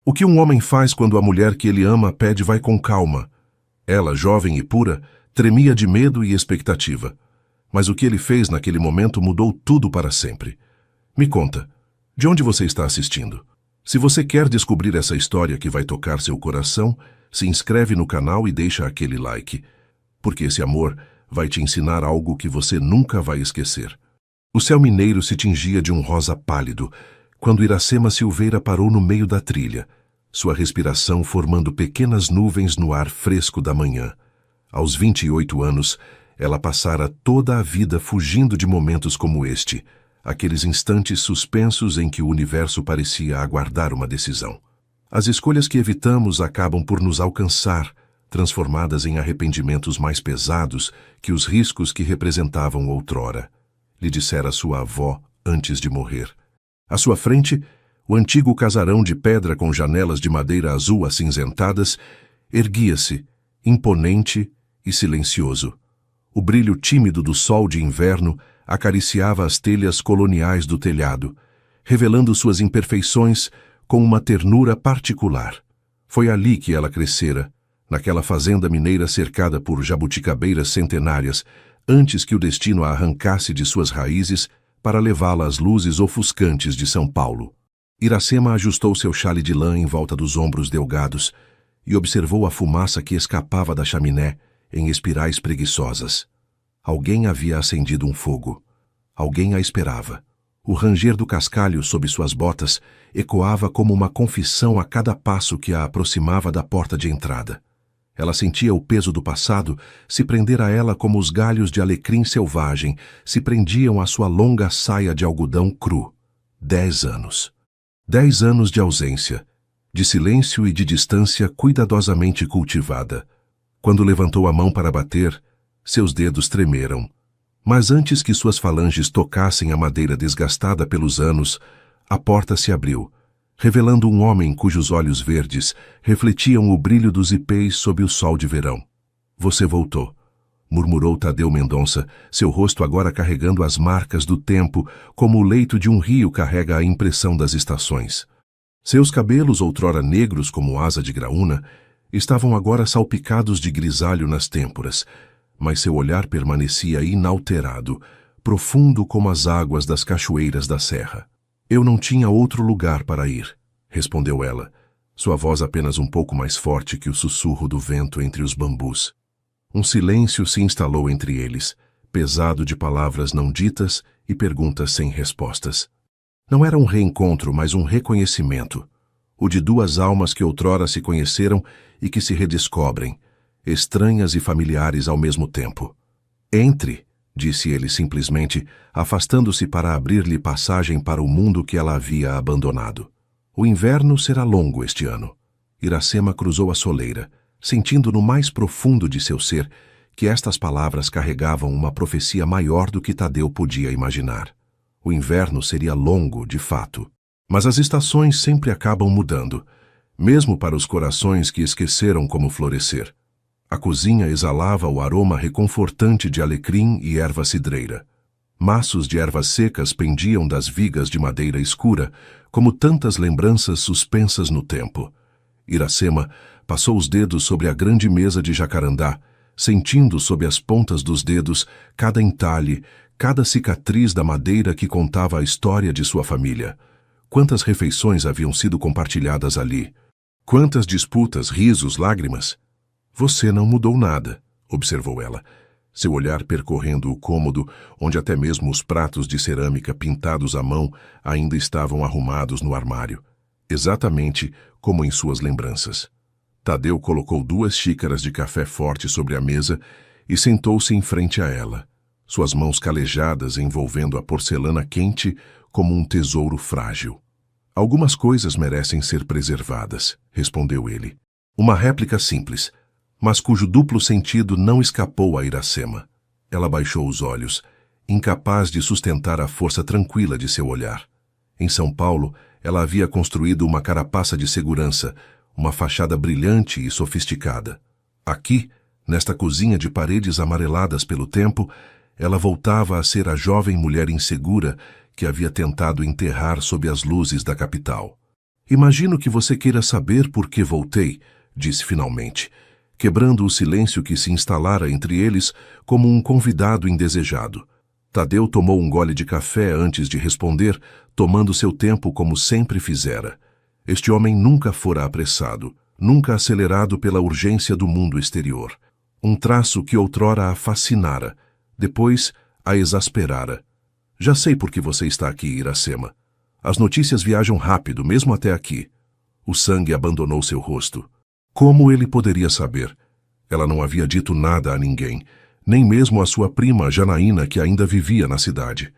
O que um homem faz quando a mulher que ele ama pede vai com calma? Ela, jovem e pura, tremia de medo e expectativa. Mas o que ele fez naquele momento mudou tudo para sempre. Me conta, de onde você está assistindo? Se você quer descobrir essa história que vai tocar seu coração, se inscreve no canal e deixa aquele like, porque esse amor vai te ensinar algo que você nunca vai esquecer. O céu mineiro se tingia de um rosa pálido, quando Iracema Silveira parou no meio da trilha, sua respiração formando pequenas nuvens no ar fresco da manhã. Aos 28 anos, ela passara toda a vida fugindo de momentos como este, aqueles instantes suspensos em que o universo parecia aguardar uma decisão. As escolhas que evitamos acabam por nos alcançar, transformadas em arrependimentos mais pesados que os riscos que representavam outrora, lhe dissera sua avó antes de morrer. À sua frente, o antigo casarão de pedra com janelas de madeira azul acinzentadas erguia-se, imponente e silencioso. O brilho tímido do sol de inverno acariciava as telhas coloniais do telhado, revelando suas imperfeições com uma ternura particular. Foi ali que ela crescera, naquela fazenda mineira cercada por jabuticabeiras centenárias, antes que o destino a arrancasse de suas raízes para levá-la às luzes ofuscantes de São Paulo. Iracema ajustou seu chale de lã em volta dos ombros delgados e observou a fumaça que escapava da chaminé em espirais preguiçosas. Alguém havia acendido um fogo. Alguém a esperava. O ranger do cascalho sob suas botas ecoava como uma confissão a cada passo que a aproximava da porta de entrada. Ela sentia o peso do passado se prender a ela como os galhos de alecrim selvagem se prendiam à sua longa saia de algodão cru. 10 anos. 10 anos de ausência, de silêncio e de distância cuidadosamente cultivada. Quando levantou a mão para bater, seus dedos tremeram. Mas antes que suas falanges tocassem a madeira desgastada pelos anos, a porta se abriu, revelando um homem cujos olhos verdes refletiam o brilho dos ipês sob o sol de verão. Você voltou, murmurou Tadeu Mendonça, seu rosto agora carregando as marcas do tempo, como o leito de um rio carrega a impressão das estações. Seus cabelos, outrora negros como asa de graúna, estavam agora salpicados de grisalho nas têmporas, mas seu olhar permanecia inalterado, profundo como as águas das cachoeiras da serra. Eu não tinha outro lugar para ir, respondeu ela, sua voz apenas um pouco mais forte que o sussurro do vento entre os bambus. Um silêncio se instalou entre eles, pesado de palavras não ditas e perguntas sem respostas. Não era um reencontro, mas um reconhecimento, o de duas almas que outrora se conheceram e que se redescobrem, estranhas e familiares ao mesmo tempo. Entre, disse ele simplesmente, afastando-se para abrir-lhe passagem para o mundo que ela havia abandonado. O inverno será longo este ano. Iracema cruzou a soleira, sentindo no mais profundo de seu ser que estas palavras carregavam uma profecia maior do que Tadeu podia imaginar. O inverno seria longo, de fato. Mas as estações sempre acabam mudando, mesmo para os corações que esqueceram como florescer. A cozinha exalava o aroma reconfortante de alecrim e erva cidreira. Maços de ervas secas pendiam das vigas de madeira escura, como tantas lembranças suspensas no tempo. Iracema passou os dedos sobre a grande mesa de jacarandá, sentindo sob as pontas dos dedos cada entalhe, cada cicatriz da madeira que contava a história de sua família. Quantas refeições haviam sido compartilhadas ali? Quantas disputas, risos, lágrimas? Você não mudou nada, observou ela, seu olhar percorrendo o cômodo, onde até mesmo os pratos de cerâmica pintados à mão ainda estavam arrumados no armário, exatamente como em suas lembranças. Tadeu colocou 2 xícaras de café forte sobre a mesa e sentou-se em frente a ela, suas mãos calejadas envolvendo a porcelana quente como um tesouro frágil. Algumas coisas merecem ser preservadas, respondeu ele. Uma réplica simples, mas cujo duplo sentido não escapou a Iracema. Ela baixou os olhos, incapaz de sustentar a força tranquila de seu olhar. Em São Paulo, ela havia construído uma carapaça de segurança, uma fachada brilhante e sofisticada. Aqui, nesta cozinha de paredes amareladas pelo tempo, ela voltava a ser a jovem mulher insegura que havia tentado enterrar sob as luzes da capital. Imagino que você queira saber por que voltei, disse finalmente, quebrando o silêncio que se instalara entre eles como um convidado indesejado. Tadeu tomou um gole de café antes de responder, tomando seu tempo como sempre fizera. Este homem nunca fora apressado, nunca acelerado pela urgência do mundo exterior. Um traço que outrora a fascinara, depois a exasperara. Já sei por que você está aqui, Iracema. As notícias viajam rápido, mesmo até aqui. O sangue abandonou seu rosto. Como ele poderia saber? Ela não havia dito nada a ninguém, nem mesmo a sua prima Janaína, que ainda vivia na cidade.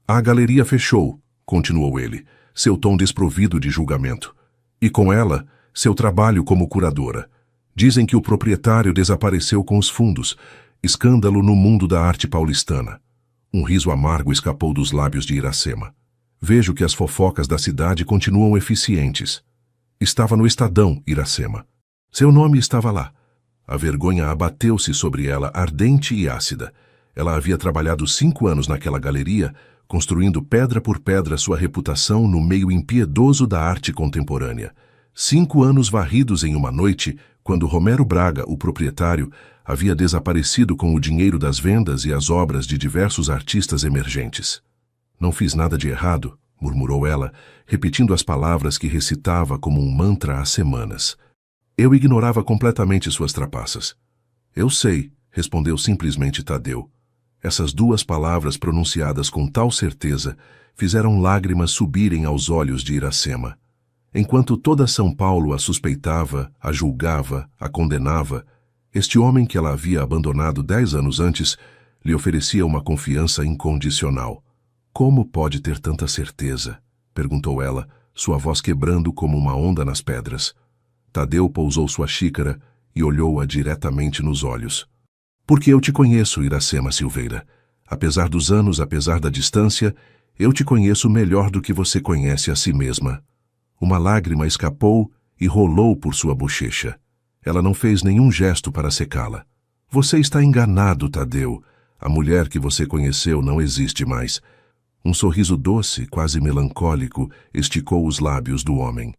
A galeria fechou, continuou ele, seu tom desprovido de julgamento. E com ela, seu trabalho como curadora. Dizem que o proprietário desapareceu com os fundos. Escândalo no mundo da arte paulistana. Um riso amargo escapou dos lábios de Iracema. Vejo que as fofocas da cidade continuam eficientes. Estava no Estadão, Iracema. Seu nome estava lá. A vergonha abateu-se sobre ela, ardente e ácida. Ela havia trabalhado 5 anos naquela galeria, construindo pedra por pedra sua reputação no meio impiedoso da arte contemporânea. 5 anos varridos em uma noite, quando Romero Braga, o proprietário, havia desaparecido com o dinheiro das vendas e as obras de diversos artistas emergentes. Não fiz nada de errado, murmurou ela, repetindo as palavras que recitava como um mantra há semanas. Eu ignorava completamente suas trapaças. Eu sei, respondeu simplesmente Tadeu. Essas 2 palavras pronunciadas com tal certeza fizeram lágrimas subirem aos olhos de Iracema. Enquanto toda São Paulo a suspeitava, a julgava, a condenava, este homem que ela havia abandonado 10 anos antes lhe oferecia uma confiança incondicional. Como pode ter tanta certeza? Perguntou ela, sua voz quebrando como uma onda nas pedras. Tadeu pousou sua xícara e olhou-a diretamente nos olhos. Porque eu te conheço, Iracema Silveira. Apesar dos anos, apesar da distância, eu te conheço melhor do que você conhece a si mesma. Uma lágrima escapou e rolou por sua bochecha. Ela não fez nenhum gesto para secá-la. Você está enganado, Tadeu. A mulher que você conheceu não existe mais. Um sorriso doce, quase melancólico, esticou os lábios do homem.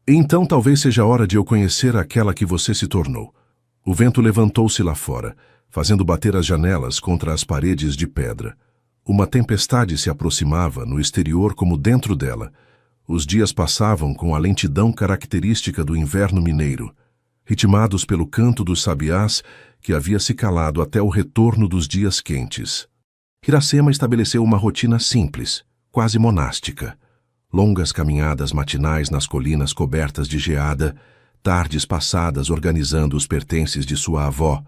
Então talvez seja hora de eu conhecer aquela que você se tornou. O vento levantou-se lá fora, fazendo bater as janelas contra as paredes de pedra. Uma tempestade se aproximava, no exterior como dentro dela. Os dias passavam com a lentidão característica do inverno mineiro, ritmados pelo canto dos sabiás que havia se calado até o retorno dos dias quentes. Iracema estabeleceu uma rotina simples, quase monástica. Longas caminhadas matinais nas colinas cobertas de geada, tardes passadas organizando os pertences de sua avó,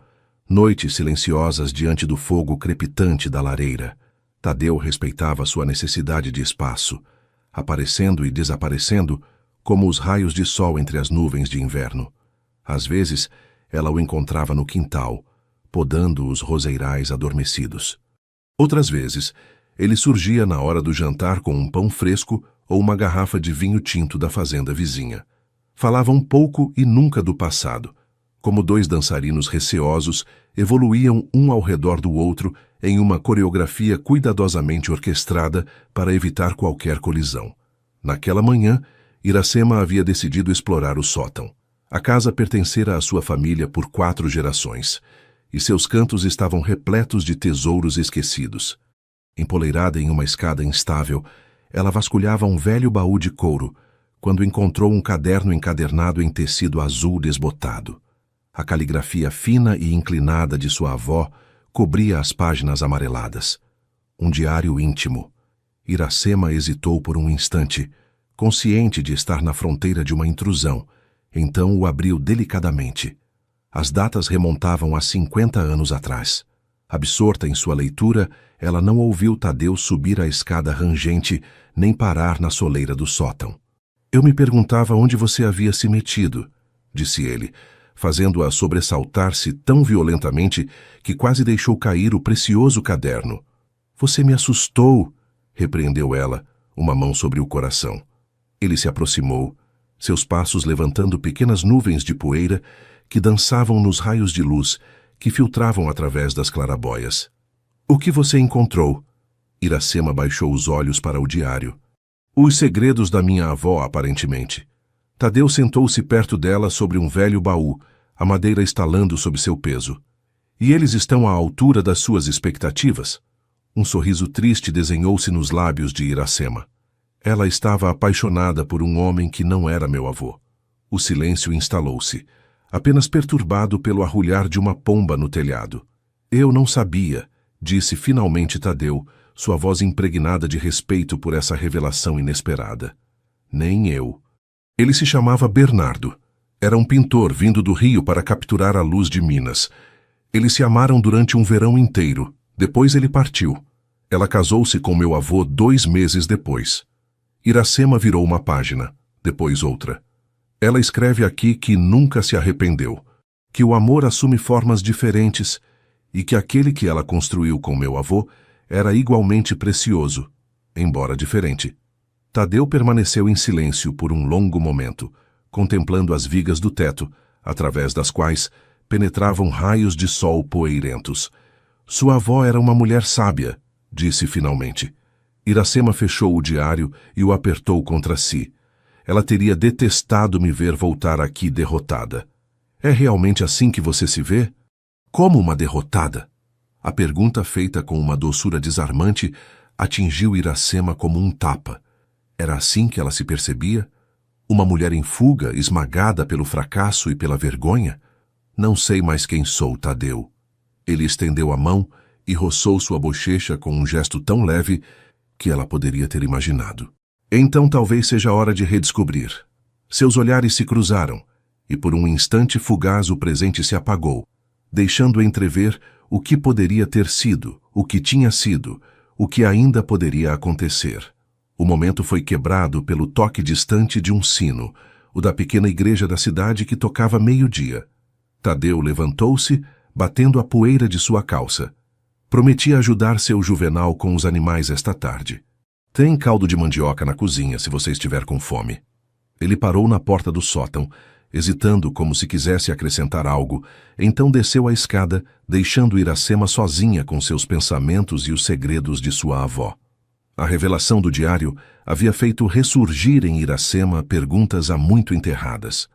noites silenciosas diante do fogo crepitante da lareira. Tadeu respeitava sua necessidade de espaço, aparecendo e desaparecendo como os raios de sol entre as nuvens de inverno. Às vezes, ela o encontrava no quintal, podando os roseirais adormecidos. Outras vezes, ele surgia na hora do jantar com um pão fresco ou uma garrafa de vinho tinto da fazenda vizinha. Falavam pouco e nunca do passado. Como 2 dançarinos receosos, evoluíam um ao redor do outro em uma coreografia cuidadosamente orquestrada para evitar qualquer colisão. Naquela manhã, Iracema havia decidido explorar o sótão. A casa pertencera à sua família por 4 gerações, e seus cantos estavam repletos de tesouros esquecidos. Empoleirada em uma escada instável, ela vasculhava um velho baú de couro, quando encontrou um caderno encadernado em tecido azul desbotado. A caligrafia fina e inclinada de sua avó cobria as páginas amareladas. Um diário íntimo. Iracema hesitou por um instante, consciente de estar na fronteira de uma intrusão. Então o abriu delicadamente. As datas remontavam a 50 anos atrás. Absorta em sua leitura, ela não ouviu Tadeu subir a escada rangente nem parar na soleira do sótão. Eu me perguntava onde você havia se metido, disse ele, fazendo-a sobressaltar-se tão violentamente que quase deixou cair o precioso caderno. Você me assustou, repreendeu ela, uma mão sobre o coração. Ele se aproximou, seus passos levantando pequenas nuvens de poeira que dançavam nos raios de luz que filtravam através das clarabóias. O que você encontrou? Iracema baixou os olhos para o diário. Os segredos da minha avó, aparentemente. Tadeu sentou-se perto dela sobre um velho baú, a madeira estalando sob seu peso. E eles estão à altura das suas expectativas? Um sorriso triste desenhou-se nos lábios de Iracema. Ela estava apaixonada por um homem que não era meu avô. O silêncio instalou-se, apenas perturbado pelo arrulhar de uma pomba no telhado. Eu não sabia, disse finalmente Tadeu, sua voz impregnada de respeito por essa revelação inesperada. Nem eu. Ele se chamava Bernardo. Era um pintor vindo do Rio para capturar a luz de Minas. Eles se amaram durante um verão inteiro. Depois ele partiu. Ela casou-se com meu avô 2 meses depois. Iracema virou uma página, depois outra. Ela escreve aqui que nunca se arrependeu, que o amor assume formas diferentes e que aquele que ela construiu com meu avô era igualmente precioso, embora diferente. Tadeu permaneceu em silêncio por um longo momento, contemplando as vigas do teto, através das quais penetravam raios de sol poeirentos. Sua avó era uma mulher sábia, disse finalmente. Iracema fechou o diário e o apertou contra si. Ela teria detestado me ver voltar aqui derrotada. É realmente assim que você se vê? Como uma derrotada? A pergunta, feita com uma doçura desarmante, atingiu Iracema como um tapa. Era assim que ela se percebia? Uma mulher em fuga, esmagada pelo fracasso e pela vergonha? Não sei mais quem sou, Tadeu. Ele estendeu a mão e roçou sua bochecha com um gesto tão leve que ela poderia ter imaginado. Então talvez seja hora de redescobrir. Seus olhares se cruzaram, e por um instante fugaz o presente se apagou, deixando entrever o que poderia ter sido, o que tinha sido, o que ainda poderia acontecer. O momento foi quebrado pelo toque distante de um sino, o da pequena igreja da cidade que tocava meio-dia. Tadeu levantou-se, batendo a poeira de sua calça. Prometia ajudar seu Juvenal com os animais esta tarde. Tem caldo de mandioca na cozinha, se você estiver com fome. Ele parou na porta do sótão, hesitando como se quisesse acrescentar algo, então desceu a escada, deixando Iracema sozinha com seus pensamentos e os segredos de sua avó. A revelação do diário havia feito ressurgir em Iracema perguntas há muito enterradas.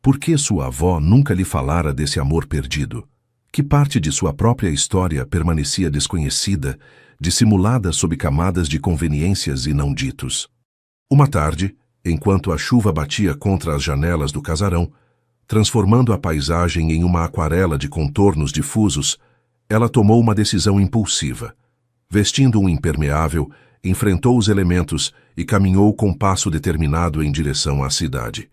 Por que sua avó nunca lhe falara desse amor perdido? Que parte de sua própria história permanecia desconhecida, dissimulada sob camadas de conveniências e não ditos? Uma tarde, enquanto a chuva batia contra as janelas do casarão, transformando a paisagem em uma aquarela de contornos difusos, ela tomou uma decisão impulsiva. Vestindo um impermeável, enfrentou os elementos e caminhou com passo determinado em direção à cidade.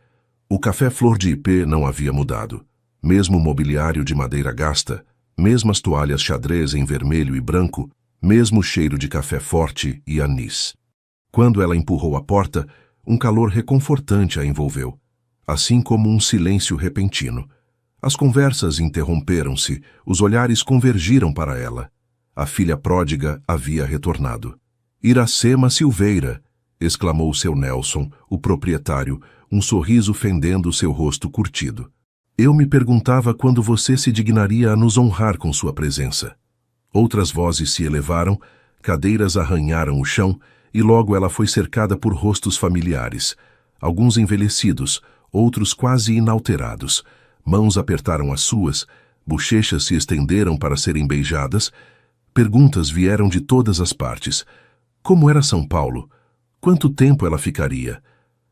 O café Flor de Ipê não havia mudado. Mesmo mobiliário de madeira gasta, mesmas toalhas xadrez em vermelho e branco, mesmo cheiro de café forte e anis. Quando ela empurrou a porta, um calor reconfortante a envolveu, assim como um silêncio repentino. As conversas interromperam-se, os olhares convergiram para ela. A filha pródiga havia retornado. Iracema Silveira, exclamou seu Nelson, o proprietário, um sorriso fendendo seu rosto curtido. Eu me perguntava quando você se dignaria a nos honrar com sua presença. Outras vozes se elevaram, cadeiras arranharam o chão, e logo ela foi cercada por rostos familiares, alguns envelhecidos, outros quase inalterados. Mãos apertaram as suas, bochechas se estenderam para serem beijadas. Perguntas vieram de todas as partes. Como era São Paulo? Quanto tempo ela ficaria?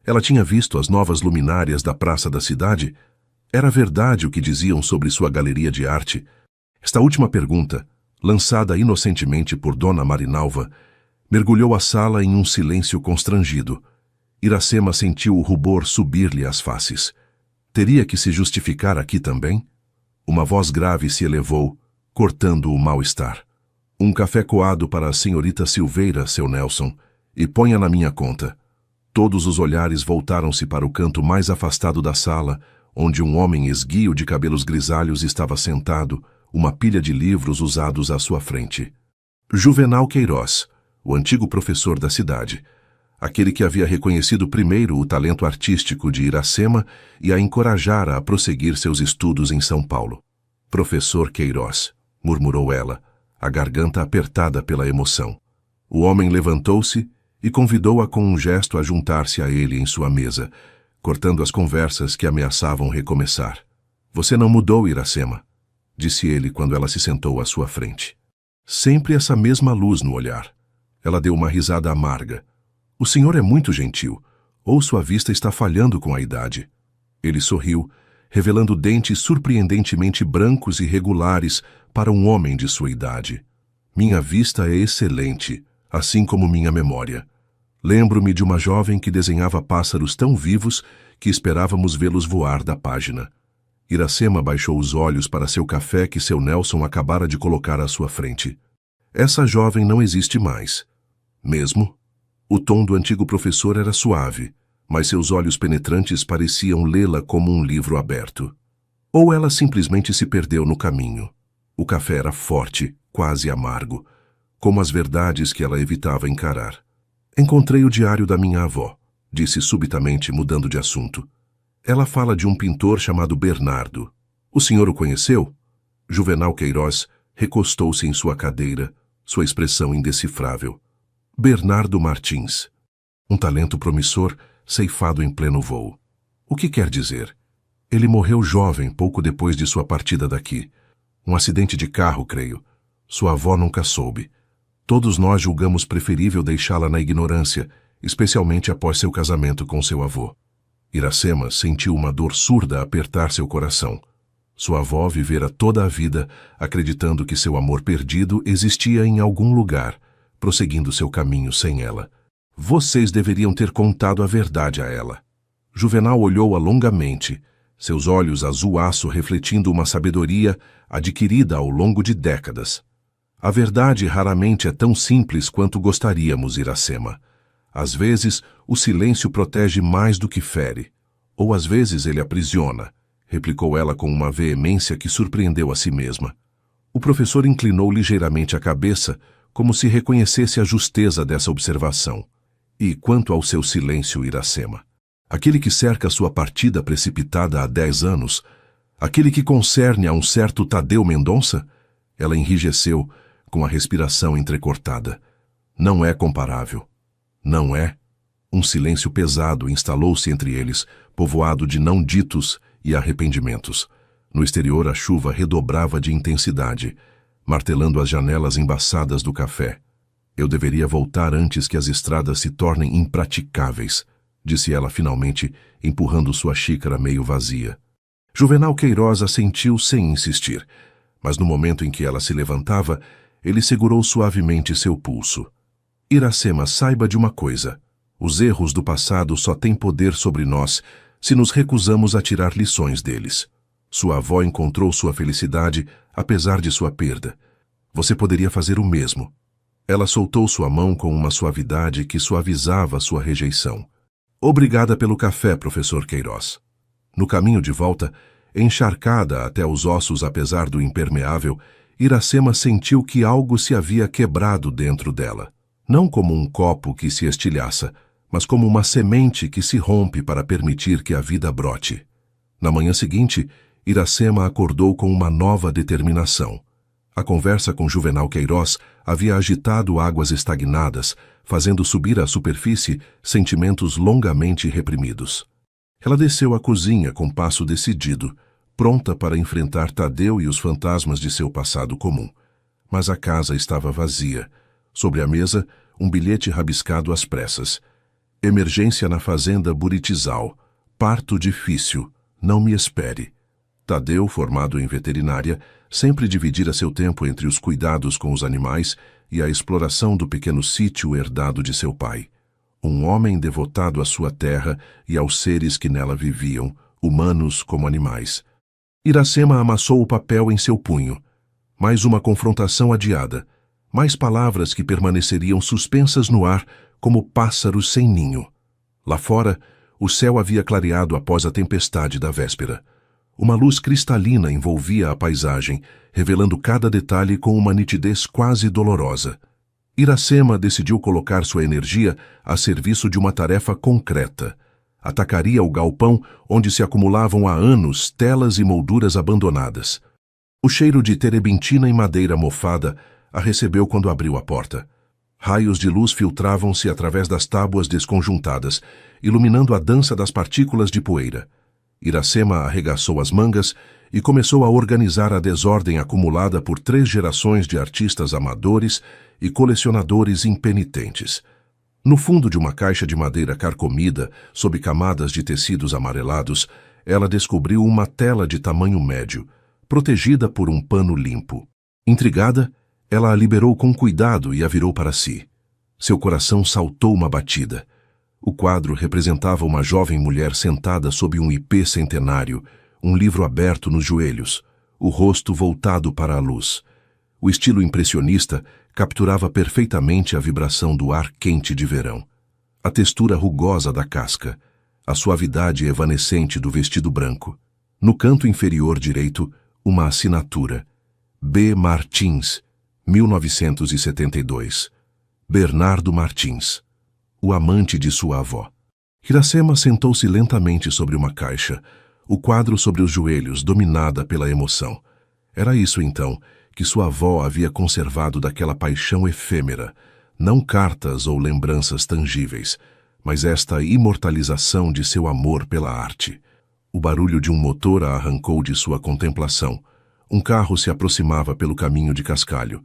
Ela tinha visto as novas luminárias da praça da cidade? Era verdade o que diziam sobre sua galeria de arte? Esta última pergunta, lançada inocentemente por Dona Marinalva, mergulhou a sala em um silêncio constrangido. Iracema sentiu o rubor subir-lhe às faces. Teria que se justificar aqui também? Uma voz grave se elevou, cortando o mal-estar. Um café coado para a senhorita Silveira, seu Nelson, e ponha na minha conta. Todos os olhares voltaram-se para o canto mais afastado da sala, onde um homem esguio de cabelos grisalhos estava sentado, uma pilha de livros usados à sua frente. Juvenal Queiroz, o antigo professor da cidade, aquele que havia reconhecido primeiro o talento artístico de Iracema e a encorajara a prosseguir seus estudos em São Paulo. Professor Queiroz, murmurou ela, a garganta apertada pela emoção. O homem levantou-se e convidou-a com um gesto a juntar-se a ele em sua mesa, cortando as conversas que ameaçavam recomeçar. Você não mudou, Iracema, disse ele quando ela se sentou à sua frente. Sempre essa mesma luz no olhar. Ela deu uma risada amarga. O senhor é muito gentil, ou sua vista está falhando com a idade. Ele sorriu, revelando dentes surpreendentemente brancos e regulares para um homem de sua idade. Minha vista é excelente, assim como minha memória. Lembro-me de uma jovem que desenhava pássaros tão vivos que esperávamos vê-los voar da página. Iracema baixou os olhos para seu café que seu Nelson acabara de colocar à sua frente. Essa jovem não existe mais. Mesmo? O tom do antigo professor era suave, mas seus olhos penetrantes pareciam lê-la como um livro aberto. Ou ela simplesmente se perdeu no caminho. O café era forte, quase amargo, como as verdades que ela evitava encarar. Encontrei o diário da minha avó, disse subitamente, mudando de assunto. Ela fala de um pintor chamado Bernardo. O senhor o conheceu? Juvenal Queiroz recostou-se em sua cadeira, sua expressão indecifrável. Bernardo Martins. Um talento promissor, ceifado em pleno voo. O que quer dizer? Ele morreu jovem, pouco depois de sua partida daqui. Um acidente de carro, creio. Sua avó nunca soube. Todos nós julgamos preferível deixá-la na ignorância, especialmente após seu casamento com seu avô. Iracema sentiu uma dor surda apertar seu coração. Sua avó vivera toda a vida acreditando que seu amor perdido existia em algum lugar, prosseguindo seu caminho sem ela. Vocês deveriam ter contado a verdade a ela. Juvenal olhou-a longamente, seus olhos azul-aço refletindo uma sabedoria adquirida ao longo de décadas. A verdade raramente é tão simples quanto gostaríamos, Iracema. Às vezes, o silêncio protege mais do que fere. Ou às vezes ele aprisiona, replicou ela com uma veemência que surpreendeu a si mesma. O professor inclinou ligeiramente a cabeça, como se reconhecesse a justeza dessa observação. E quanto ao seu silêncio, Iracema? Aquele que cerca sua partida precipitada há 10 anos? Aquele que concerne a um certo Tadeu Mendonça? Ela enrijeceu, com a respiração entrecortada. Não é comparável. Não é? Um silêncio pesado instalou-se entre eles, povoado de não ditos e arrependimentos. No exterior a chuva redobrava de intensidade, martelando as janelas embaçadas do café. Eu deveria voltar antes que as estradas se tornem impraticáveis, disse ela finalmente, empurrando sua xícara meio vazia. Juvenal Queiroz assentiu sem insistir, mas no momento em que ela se levantava, ele segurou suavemente seu pulso. Iracema, saiba de uma coisa. Os erros do passado só têm poder sobre nós se nos recusamos a tirar lições deles. Sua avó encontrou sua felicidade, apesar de sua perda. Você poderia fazer o mesmo. Ela soltou sua mão com uma suavidade que suavizava sua rejeição. Obrigada pelo café, professor Queiroz. No caminho de volta, encharcada até os ossos apesar do impermeável, Iracema sentiu que algo se havia quebrado dentro dela. Não como um copo que se estilhaça, mas como uma semente que se rompe para permitir que a vida brote. Na manhã seguinte, Iracema acordou com uma nova determinação. A conversa com Juvenal Queiroz havia agitado águas estagnadas, fazendo subir à superfície sentimentos longamente reprimidos. Ela desceu à cozinha com passo decidido, pronta para enfrentar Tadeu e os fantasmas de seu passado comum. Mas a casa estava vazia. Sobre a mesa, um bilhete rabiscado às pressas. Emergência na fazenda Buritizal. Parto difícil. Não me espere. Tadeu, formado em veterinária, sempre dividira seu tempo entre os cuidados com os animais e a exploração do pequeno sítio herdado de seu pai. Um homem devotado à sua terra e aos seres que nela viviam, humanos como animais. Iracema amassou o papel em seu punho. Mais uma confrontação adiada. Mais palavras que permaneceriam suspensas no ar como pássaros sem ninho. Lá fora, o céu havia clareado após a tempestade da véspera. Uma luz cristalina envolvia a paisagem, revelando cada detalhe com uma nitidez quase dolorosa. Iracema decidiu colocar sua energia a serviço de uma tarefa concreta. Atacaria o galpão onde se acumulavam há anos telas e molduras abandonadas. O cheiro de terebintina e madeira mofada a recebeu quando abriu a porta. Raios de luz filtravam-se através das tábuas desconjuntadas, iluminando a dança das partículas de poeira. Iracema arregaçou as mangas e começou a organizar a desordem acumulada por 3 gerações de artistas amadores e colecionadores impenitentes. No fundo de uma caixa de madeira carcomida, sob camadas de tecidos amarelados, ela descobriu uma tela de tamanho médio, protegida por um pano limpo. Intrigada, ela a liberou com cuidado e a virou para si. Seu coração saltou uma batida. O quadro representava uma jovem mulher sentada sob um ipê centenário, um livro aberto nos joelhos, o rosto voltado para a luz. O estilo impressionista capturava perfeitamente a vibração do ar quente de verão, a textura rugosa da casca, a suavidade evanescente do vestido branco. No canto inferior direito, uma assinatura: B. Martins, 1972. Bernardo Martins, o amante de sua avó. Iracema sentou-se lentamente sobre uma caixa, o quadro sobre os joelhos, dominada pela emoção. Era isso, então, que sua avó havia conservado daquela paixão efêmera, não cartas ou lembranças tangíveis, mas esta imortalização de seu amor pela arte. O barulho de um motor a arrancou de sua contemplação. Um carro se aproximava pelo caminho de cascalho.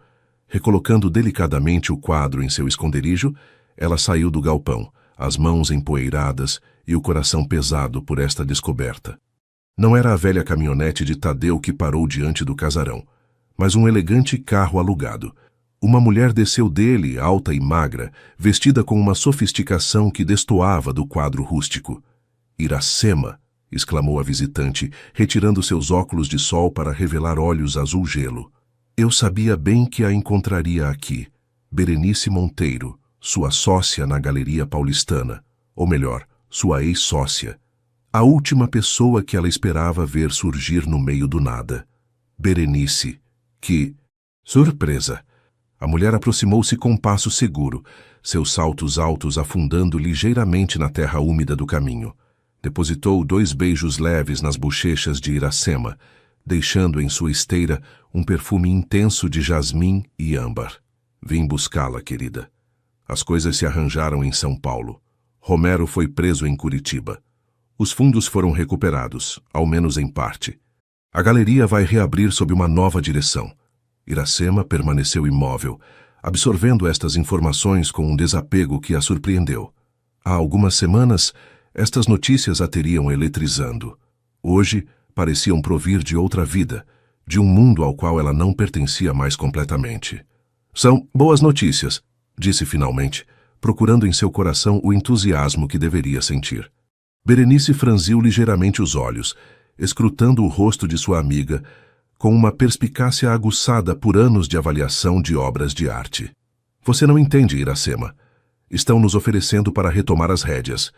Recolocando delicadamente o quadro em seu esconderijo, ela saiu do galpão, as mãos empoeiradas e o coração pesado por esta descoberta. Não era a velha caminhonete de Tadeu que parou diante do casarão, mas um elegante carro alugado. Uma mulher desceu dele, alta e magra, vestida com uma sofisticação que destoava do quadro rústico. "Iracema!", exclamou a visitante, retirando seus óculos de sol para revelar olhos azul gelo. "Eu sabia bem que a encontraria aqui. Berenice Monteiro, sua sócia na Galeria Paulistana, ou melhor, sua ex-sócia. A última pessoa que ela esperava ver surgir no meio do nada. Berenice, que... Surpresa! A mulher aproximou-se com passo seguro, seus saltos altos afundando ligeiramente na terra úmida do caminho. Depositou 2 beijos leves nas bochechas de Iracema, deixando em sua esteira um perfume intenso de jasmim e âmbar. "Vim buscá-la, querida. As coisas se arranjaram em São Paulo. Romero foi preso em Curitiba. Os fundos foram recuperados, ao menos em parte. A galeria vai reabrir sob uma nova direção." Iracema permaneceu imóvel, absorvendo estas informações com um desapego que a surpreendeu. Há algumas semanas, estas notícias a teriam eletrizando. Hoje, pareciam provir de outra vida, de um mundo ao qual ela não pertencia mais completamente. "São boas notícias", disse finalmente, procurando em seu coração o entusiasmo que deveria sentir. Berenice franziu ligeiramente os olhos, escrutando o rosto de sua amiga, com uma perspicácia aguçada por anos de avaliação de obras de arte. "Você não entende, Iracema. Estão nos oferecendo para retomar as rédeas.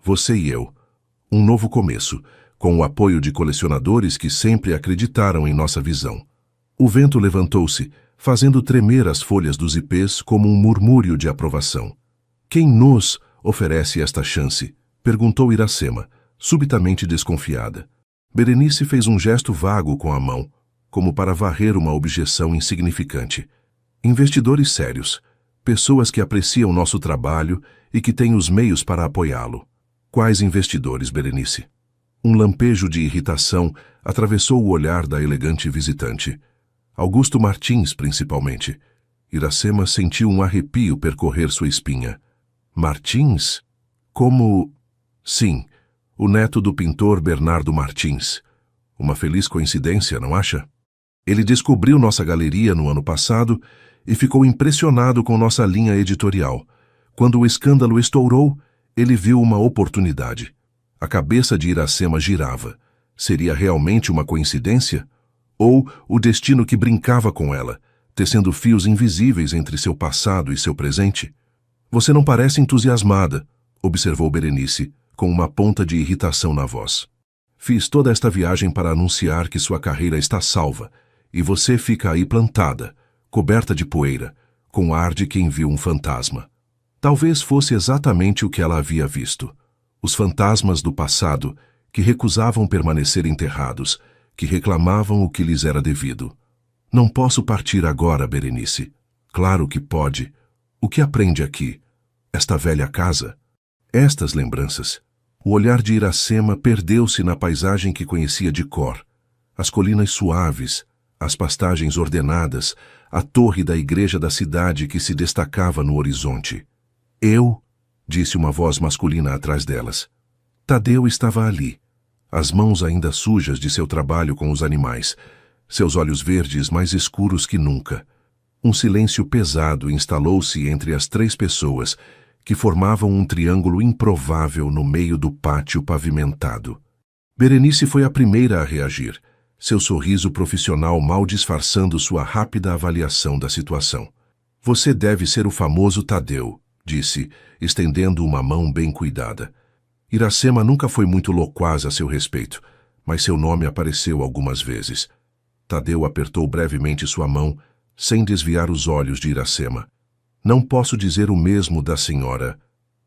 Você e eu. Um novo começo, com o apoio de colecionadores que sempre acreditaram em nossa visão." O vento levantou-se, fazendo tremer as folhas dos ipês como um murmúrio de aprovação. "Quem nos oferece esta chance?", perguntou Iracema, subitamente desconfiada. Berenice fez um gesto vago com a mão, como para varrer uma objeção insignificante. "Investidores sérios, pessoas que apreciam nosso trabalho e que têm os meios para apoiá-lo." "Quais investidores, Berenice?" Um lampejo de irritação atravessou o olhar da elegante visitante. Augusto Martins, principalmente. Iracema sentiu um arrepio percorrer sua espinha. "Martins? Como..." "Sim, o neto do pintor Bernardo Martins. Uma feliz coincidência, não acha? Ele descobriu nossa galeria no ano passado e ficou impressionado com nossa linha editorial. Quando o escândalo estourou, ele viu uma oportunidade." A cabeça de Iracema girava. Seria realmente uma coincidência? Ou o destino que brincava com ela, tecendo fios invisíveis entre seu passado e seu presente? "Você não parece entusiasmada", observou Berenice, com uma ponta de irritação na voz. "Fiz toda esta viagem para anunciar que sua carreira está salva, e você fica aí plantada, coberta de poeira, com ar de quem viu um fantasma." Talvez fosse exatamente o que ela havia visto. Os fantasmas do passado, que recusavam permanecer enterrados, que reclamavam o que lhes era devido. "Não posso partir agora, Berenice." "Claro que pode." O que aprende aqui? Esta velha casa? Estas lembranças? O olhar de Iracema perdeu-se na paisagem que conhecia de cor. As colinas suaves, as pastagens ordenadas, a torre da igreja da cidade que se destacava no horizonte. Eu, disse uma voz masculina atrás delas. Tadeu estava ali, as mãos ainda sujas de seu trabalho com os animais, seus olhos verdes mais escuros que nunca. Um silêncio pesado instalou-se entre as três pessoas, que formavam um triângulo improvável no meio do pátio pavimentado. Berenice foi a primeira a reagir, seu sorriso profissional mal disfarçando sua rápida avaliação da situação. Você deve ser o famoso Tadeu, disse, estendendo uma mão bem cuidada. Iracema nunca foi muito loquaz a seu respeito, mas seu nome apareceu algumas vezes. Tadeu apertou brevemente sua mão, sem desviar os olhos de Iracema. Não posso dizer o mesmo da senhora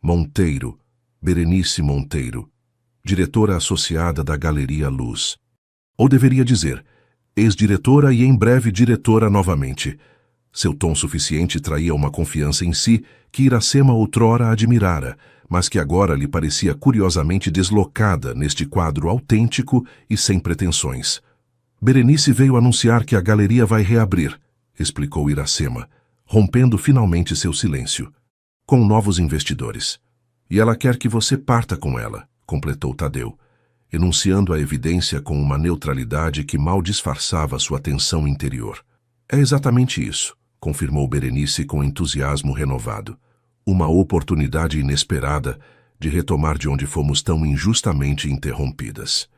Monteiro, Berenice Monteiro, diretora associada da Galeria Luz. Ou deveria dizer, ex-diretora e em breve diretora novamente. Seu tom suficiente traía uma confiança em si que Iracema outrora admirara, mas que agora lhe parecia curiosamente deslocada neste quadro autêntico e sem pretensões. Berenice veio anunciar que a galeria vai reabrir, explicou Iracema, rompendo finalmente seu silêncio, com novos investidores. E ela quer que você parta com ela, completou Tadeu, enunciando a evidência com uma neutralidade que mal disfarçava sua tensão interior. É exatamente isso, confirmou Berenice com entusiasmo renovado. Uma oportunidade inesperada de retomar de onde fomos tão injustamente interrompidas.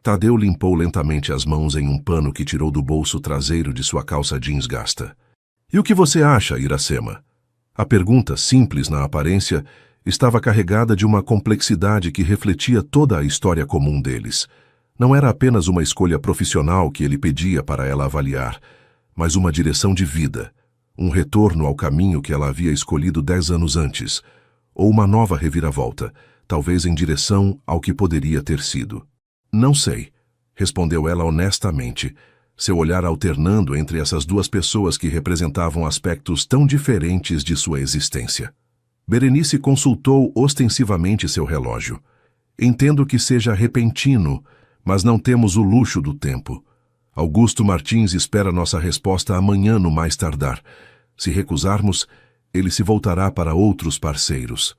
Tadeu limpou lentamente as mãos em um pano que tirou do bolso traseiro de sua calça jeans gasta. E o que você acha, Iracema? A pergunta, simples na aparência, estava carregada de uma complexidade que refletia toda a história comum deles. Não era apenas uma escolha profissional que ele pedia para ela avaliar, mas uma direção de vida, um retorno ao caminho que ela havia escolhido 10 anos antes, ou uma nova reviravolta, talvez em direção ao que poderia ter sido. Não sei, respondeu ela honestamente, seu olhar alternando entre essas duas pessoas que representavam aspectos tão diferentes de sua existência. Berenice consultou ostensivamente seu relógio. Entendo que seja repentino, mas não temos o luxo do tempo. Augusto Martins espera nossa resposta amanhã no mais tardar. Se recusarmos, ele se voltará para outros parceiros.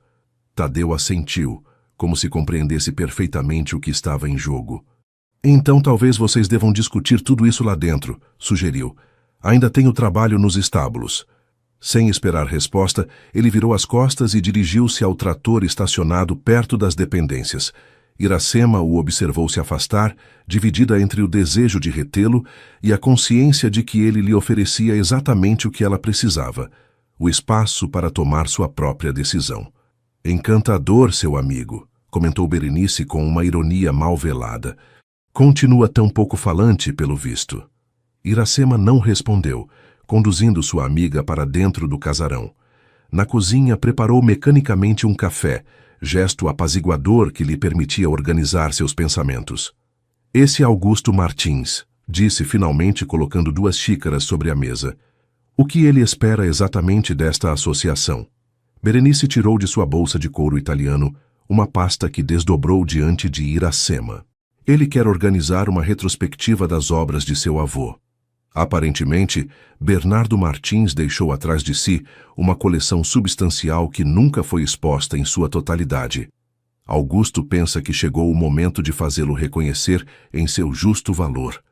Tadeu assentiu, como se compreendesse perfeitamente o que estava em jogo. Então talvez vocês devam discutir tudo isso lá dentro, sugeriu. Ainda tenho trabalho nos estábulos. Sem esperar resposta, ele virou as costas e dirigiu-se ao trator estacionado perto das dependências. Iracema o observou se afastar, dividida entre o desejo de retê-lo e a consciência de que ele lhe oferecia exatamente o que ela precisava, o espaço para tomar sua própria decisão. Encantador, seu amigo, comentou Berenice com uma ironia mal velada. Continua tão pouco falante, pelo visto. Iracema não respondeu, conduzindo sua amiga para dentro do casarão. Na cozinha preparou mecanicamente um café, gesto apaziguador que lhe permitia organizar seus pensamentos. Esse é Augusto Martins, disse finalmente colocando 2 xícaras sobre a mesa. O que ele espera exatamente desta associação? Berenice tirou de sua bolsa de couro italiano uma pasta que desdobrou diante de Iracema. Ele quer organizar uma retrospectiva das obras de seu avô. Aparentemente, Bernardo Martins deixou atrás de si uma coleção substancial que nunca foi exposta em sua totalidade. Augusto pensa que chegou o momento de fazê-lo reconhecer em seu justo valor.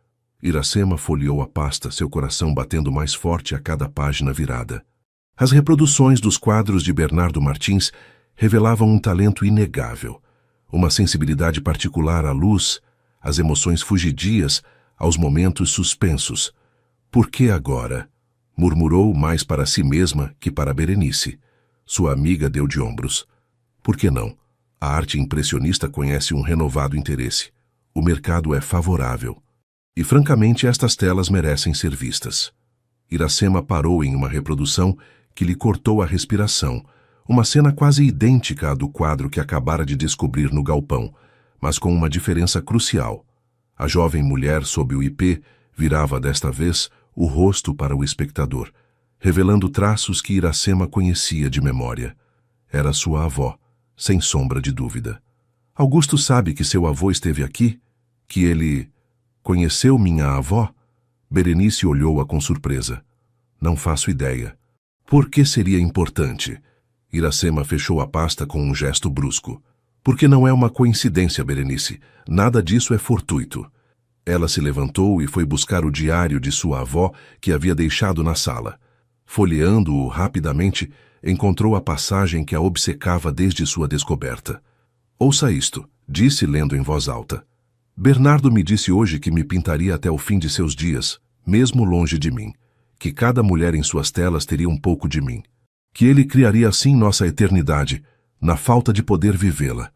Iracema folheou a pasta, seu coração batendo mais forte a cada página virada. As reproduções dos quadros de Bernardo Martins revelavam um talento inegável, uma sensibilidade particular à luz, às emoções fugidias, aos momentos suspensos. Por que agora? Murmurou mais para si mesma que para Berenice. Sua amiga deu de ombros. Por que não? A arte impressionista conhece um renovado interesse. O mercado é favorável. E francamente estas telas merecem ser vistas. Iracema parou em uma reprodução que lhe cortou a respiração, uma cena quase idêntica à do quadro que acabara de descobrir no galpão, mas com uma diferença crucial. A jovem mulher sob o ipê virava desta vez o rosto para o espectador, revelando traços que Iracema conhecia de memória. Era sua avó, sem sombra de dúvida. Augusto sabe que seu avô esteve aqui? Que ele conheceu minha avó? Berenice olhou-a com surpresa. Não faço ideia. Por que seria importante? Iracema fechou a pasta com um gesto brusco. Porque não é uma coincidência, Berenice. Nada disso é fortuito. Ela se levantou e foi buscar o diário de sua avó que havia deixado na sala. Folheando-o rapidamente, encontrou a passagem que a obcecava desde sua descoberta. Ouça isto, disse lendo em voz alta. Bernardo me disse hoje que me pintaria até o fim de seus dias, mesmo longe de mim. Que cada mulher em suas telas teria um pouco de mim. Que ele criaria assim nossa eternidade, na falta de poder vivê-la.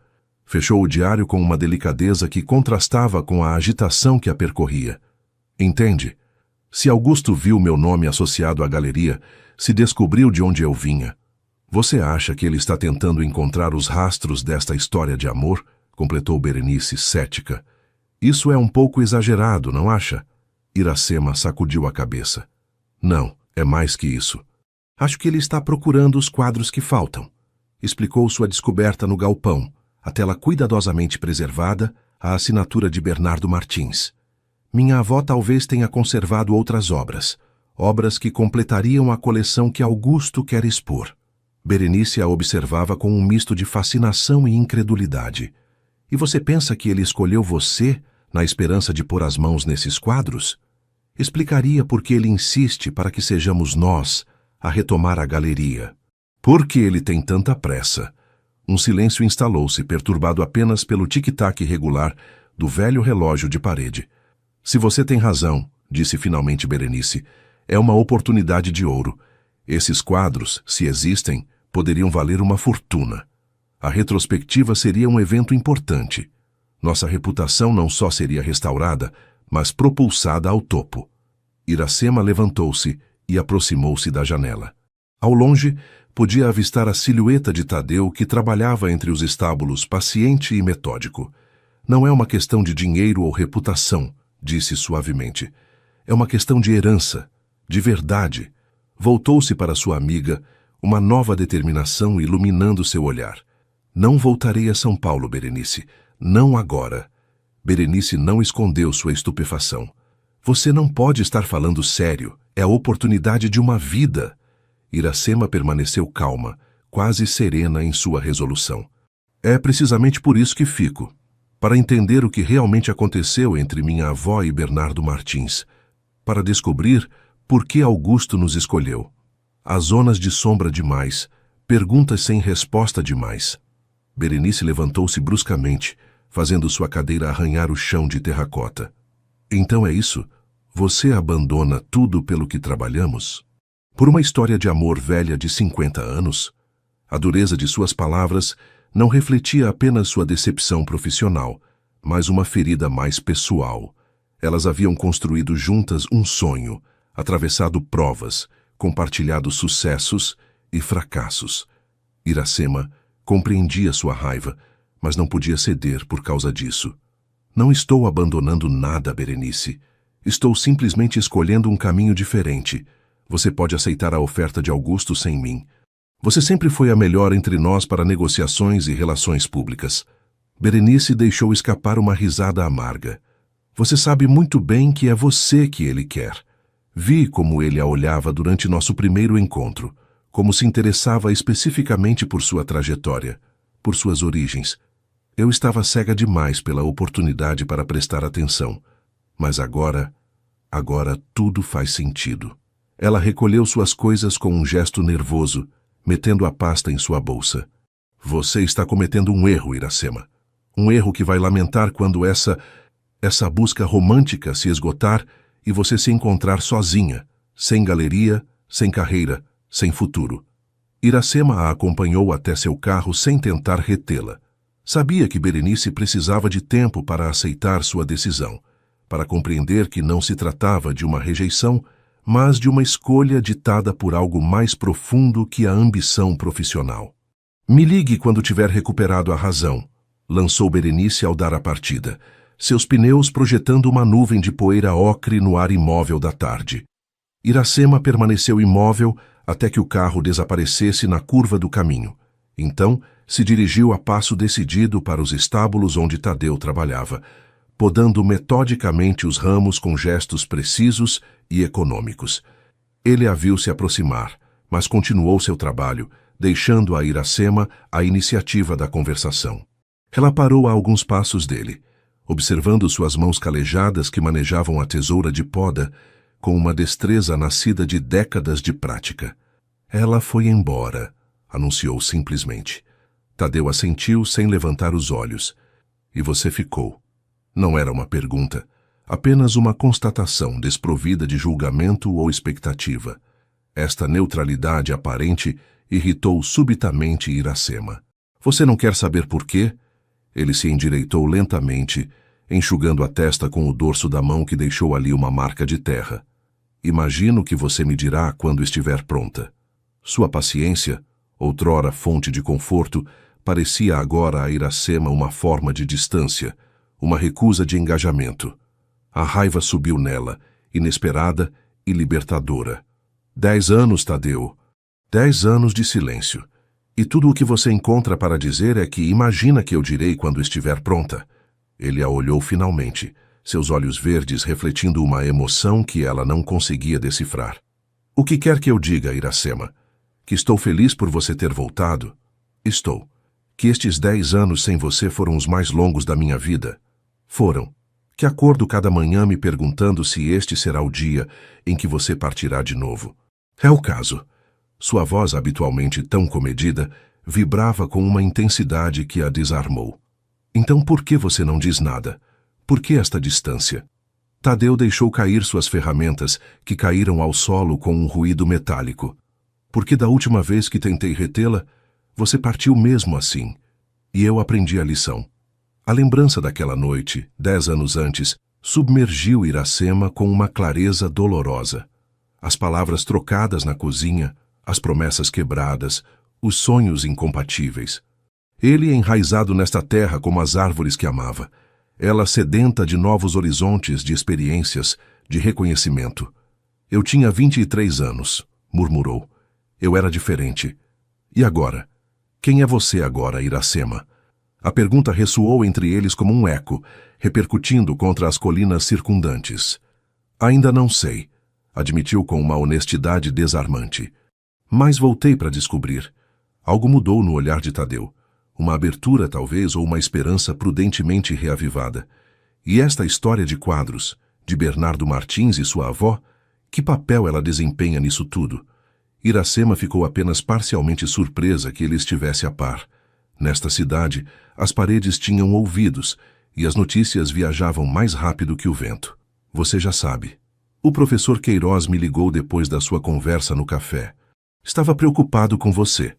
Fechou o diário com uma delicadeza que contrastava com a agitação que a percorria. Entende? Se Augusto viu meu nome associado à galeria, se descobriu de onde eu vinha. Você acha que ele está tentando encontrar os rastros desta história de amor? Completou Berenice, cética. Isso é um pouco exagerado, não acha? Iracema sacudiu a cabeça. Não, é mais que isso. Acho que ele está procurando os quadros que faltam. Explicou sua descoberta no galpão, a tela cuidadosamente preservada, a assinatura de Bernardo Martins. Minha avó talvez tenha conservado outras obras, obras que completariam a coleção que Augusto quer expor. Berenice a observava com um misto de fascinação e incredulidade. E você pensa que ele escolheu você na esperança de pôr as mãos nesses quadros? Explicaria por que ele insiste para que sejamos nós a retomar a galeria. Por que ele tem tanta pressa? Um silêncio instalou-se, perturbado apenas pelo tic-tac irregular do velho relógio de parede. Se você tem razão, disse finalmente Berenice, é uma oportunidade de ouro. Esses quadros, se existem, poderiam valer uma fortuna. A retrospectiva seria um evento importante. Nossa reputação não só seria restaurada, mas propulsada ao topo. Iracema levantou-se e aproximou-se da janela. Ao longe, podia avistar a silhueta de Tadeu que trabalhava entre os estábulos paciente e metódico. Não é uma questão de dinheiro ou reputação, disse suavemente. É uma questão de herança, de verdade. Voltou-se para sua amiga, uma nova determinação iluminando seu olhar. Não voltarei a São Paulo, Berenice. Não agora. Berenice não escondeu sua estupefação. Você não pode estar falando sério. É a oportunidade de uma vida. Iracema permaneceu calma, quase serena em sua resolução. É precisamente por isso que fico. Para entender o que realmente aconteceu entre minha avó e Bernardo Martins. Para descobrir por que Augusto nos escolheu. As zonas de sombra demais, perguntas sem resposta demais. Berenice levantou-se bruscamente, fazendo sua cadeira arranhar o chão de terracota. Então é isso? Você abandona tudo pelo que trabalhamos? Por uma história de amor velha de 50 anos? A dureza de suas palavras não refletia apenas sua decepção profissional, mas uma ferida mais pessoal. Elas haviam construído juntas um sonho, atravessado provas, compartilhado sucessos e fracassos. Iracema compreendia sua raiva, mas não podia ceder por causa disso. Não estou abandonando nada, Berenice. Estou simplesmente escolhendo um caminho diferente. Você pode aceitar a oferta de Augusto sem mim. Você sempre foi a melhor entre nós para negociações e relações públicas. Berenice deixou escapar uma risada amarga. Você sabe muito bem que é você que ele quer. Vi como ele a olhava durante nosso primeiro encontro, como se interessava especificamente por sua trajetória, por suas origens. Eu estava cega demais pela oportunidade para prestar atenção. Mas agora tudo faz sentido. Ela recolheu suas coisas com um gesto nervoso, metendo a pasta em sua bolsa. Você está cometendo um erro, Iracema. Um erro que vai lamentar quando essa busca romântica se esgotar e você se encontrar sozinha, sem galeria, sem carreira, sem futuro. Iracema a acompanhou até seu carro sem tentar retê-la. Sabia que Berenice precisava de tempo para aceitar sua decisão, para compreender que não se tratava de uma rejeição, mas de uma escolha ditada por algo mais profundo que a ambição profissional. Me ligue quando tiver recuperado a razão, lançou Berenice ao dar a partida, seus pneus projetando uma nuvem de poeira ocre no ar imóvel da tarde. Iracema permaneceu imóvel até que o carro desaparecesse na curva do caminho. Então, se dirigiu a passo decidido para os estábulos onde Tadeu trabalhava, podando metodicamente os ramos com gestos precisos e econômicos. Ele a viu se aproximar, mas continuou seu trabalho, deixando a Iracema a iniciativa da conversação. Ela parou a alguns passos dele, observando suas mãos calejadas que manejavam a tesoura de poda com uma destreza nascida de décadas de prática. Ela foi embora, anunciou simplesmente. Tadeu assentiu sem levantar os olhos. E você ficou. Não era uma pergunta, apenas uma constatação desprovida de julgamento ou expectativa. Esta neutralidade aparente irritou subitamente Iracema. Você não quer saber por quê? Ele se endireitou lentamente, enxugando a testa com o dorso da mão que deixou ali uma marca de terra. Imagino que você me dirá quando estiver pronta. Sua paciência, outrora fonte de conforto, parecia agora a Iracema uma forma de distância, uma recusa de engajamento. A raiva subiu nela, inesperada e libertadora. 10 anos, Tadeu. 10 anos de silêncio. E tudo o que você encontra para dizer é que imagina que eu direi quando estiver pronta. Ele a olhou finalmente, seus olhos verdes refletindo uma emoção que ela não conseguia decifrar. O que quer que eu diga, Iracema? Que estou feliz por você ter voltado? Estou. Que estes 10 anos sem você foram os mais longos da minha vida? Foram. Que acordo cada manhã me perguntando se este será o dia em que você partirá de novo. É o caso. Sua voz, habitualmente tão comedida, vibrava com uma intensidade que a desarmou. Então por que você não diz nada? Por que esta distância? Tadeu deixou cair suas ferramentas, que caíram ao solo com um ruído metálico. Porque da última vez que tentei retê-la, você partiu mesmo assim. E eu aprendi a lição. A lembrança daquela noite, 10 anos antes, submergiu Iracema com uma clareza dolorosa. As palavras trocadas na cozinha, as promessas quebradas, os sonhos incompatíveis. Ele enraizado nesta terra como as árvores que amava. Ela sedenta de novos horizontes, de experiências, de reconhecimento. Eu tinha 23 anos, murmurou. Eu era diferente. E agora? Quem é você agora, Iracema? A pergunta ressoou entre eles como um eco, repercutindo contra as colinas circundantes. Ainda não sei, admitiu com uma honestidade desarmante. Mas voltei para descobrir. Algo mudou no olhar de Tadeu. Uma abertura, talvez, ou uma esperança prudentemente reavivada. E esta história de quadros, de Bernardo Martins e sua avó, que papel ela desempenha nisso tudo? Iracema ficou apenas parcialmente surpresa que ele estivesse a par. Nesta cidade, as paredes tinham ouvidos e as notícias viajavam mais rápido que o vento. Você já sabe. O professor Queiroz me ligou depois da sua conversa no café. Estava preocupado com você.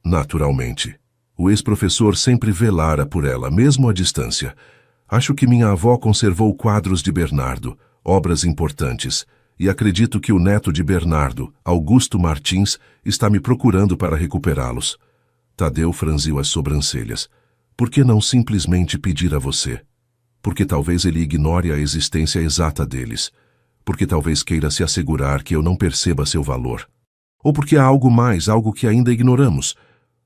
Naturalmente. O ex-professor sempre velara por ela, mesmo à distância. Acho que minha avó conservou quadros de Bernardo, obras importantes, e acredito que o neto de Bernardo, Augusto Martins, está me procurando para recuperá-los. Tadeu franziu as sobrancelhas. Por que não simplesmente pedir a você? Porque talvez ele ignore a existência exata deles. Porque talvez queira se assegurar que eu não perceba seu valor. Ou porque há algo mais, algo que ainda ignoramos.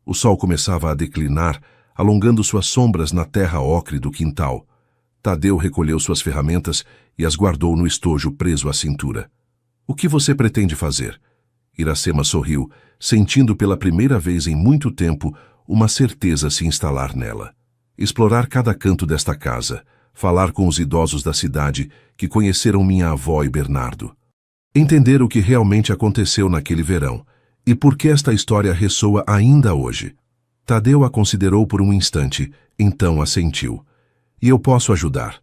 O sol começava a declinar, alongando suas sombras na terra ocre do quintal. Tadeu recolheu suas ferramentas e as guardou no estojo preso à cintura. O que você pretende fazer? Iracema sorriu, sentindo pela primeira vez em muito tempo uma certeza se instalar nela. Explorar cada canto desta casa, falar com os idosos da cidade que conheceram minha avó e Bernardo. Entender o que realmente aconteceu naquele verão e por que esta história ressoa ainda hoje. Tadeu a considerou por um instante, então assentiu. E eu posso ajudar?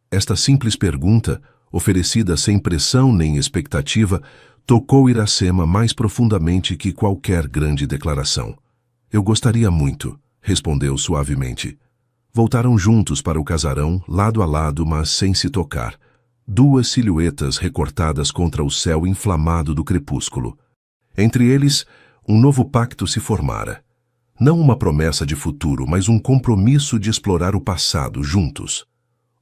Esta simples pergunta, oferecida sem pressão nem expectativa, tocou Iracema mais profundamente que qualquer grande declaração. Eu gostaria muito, respondeu suavemente. Voltaram juntos para o casarão, lado a lado, mas sem se tocar. Duas silhuetas recortadas contra o céu inflamado do crepúsculo. Entre eles, um novo pacto se formara. Não uma promessa de futuro, mas um compromisso de explorar o passado juntos.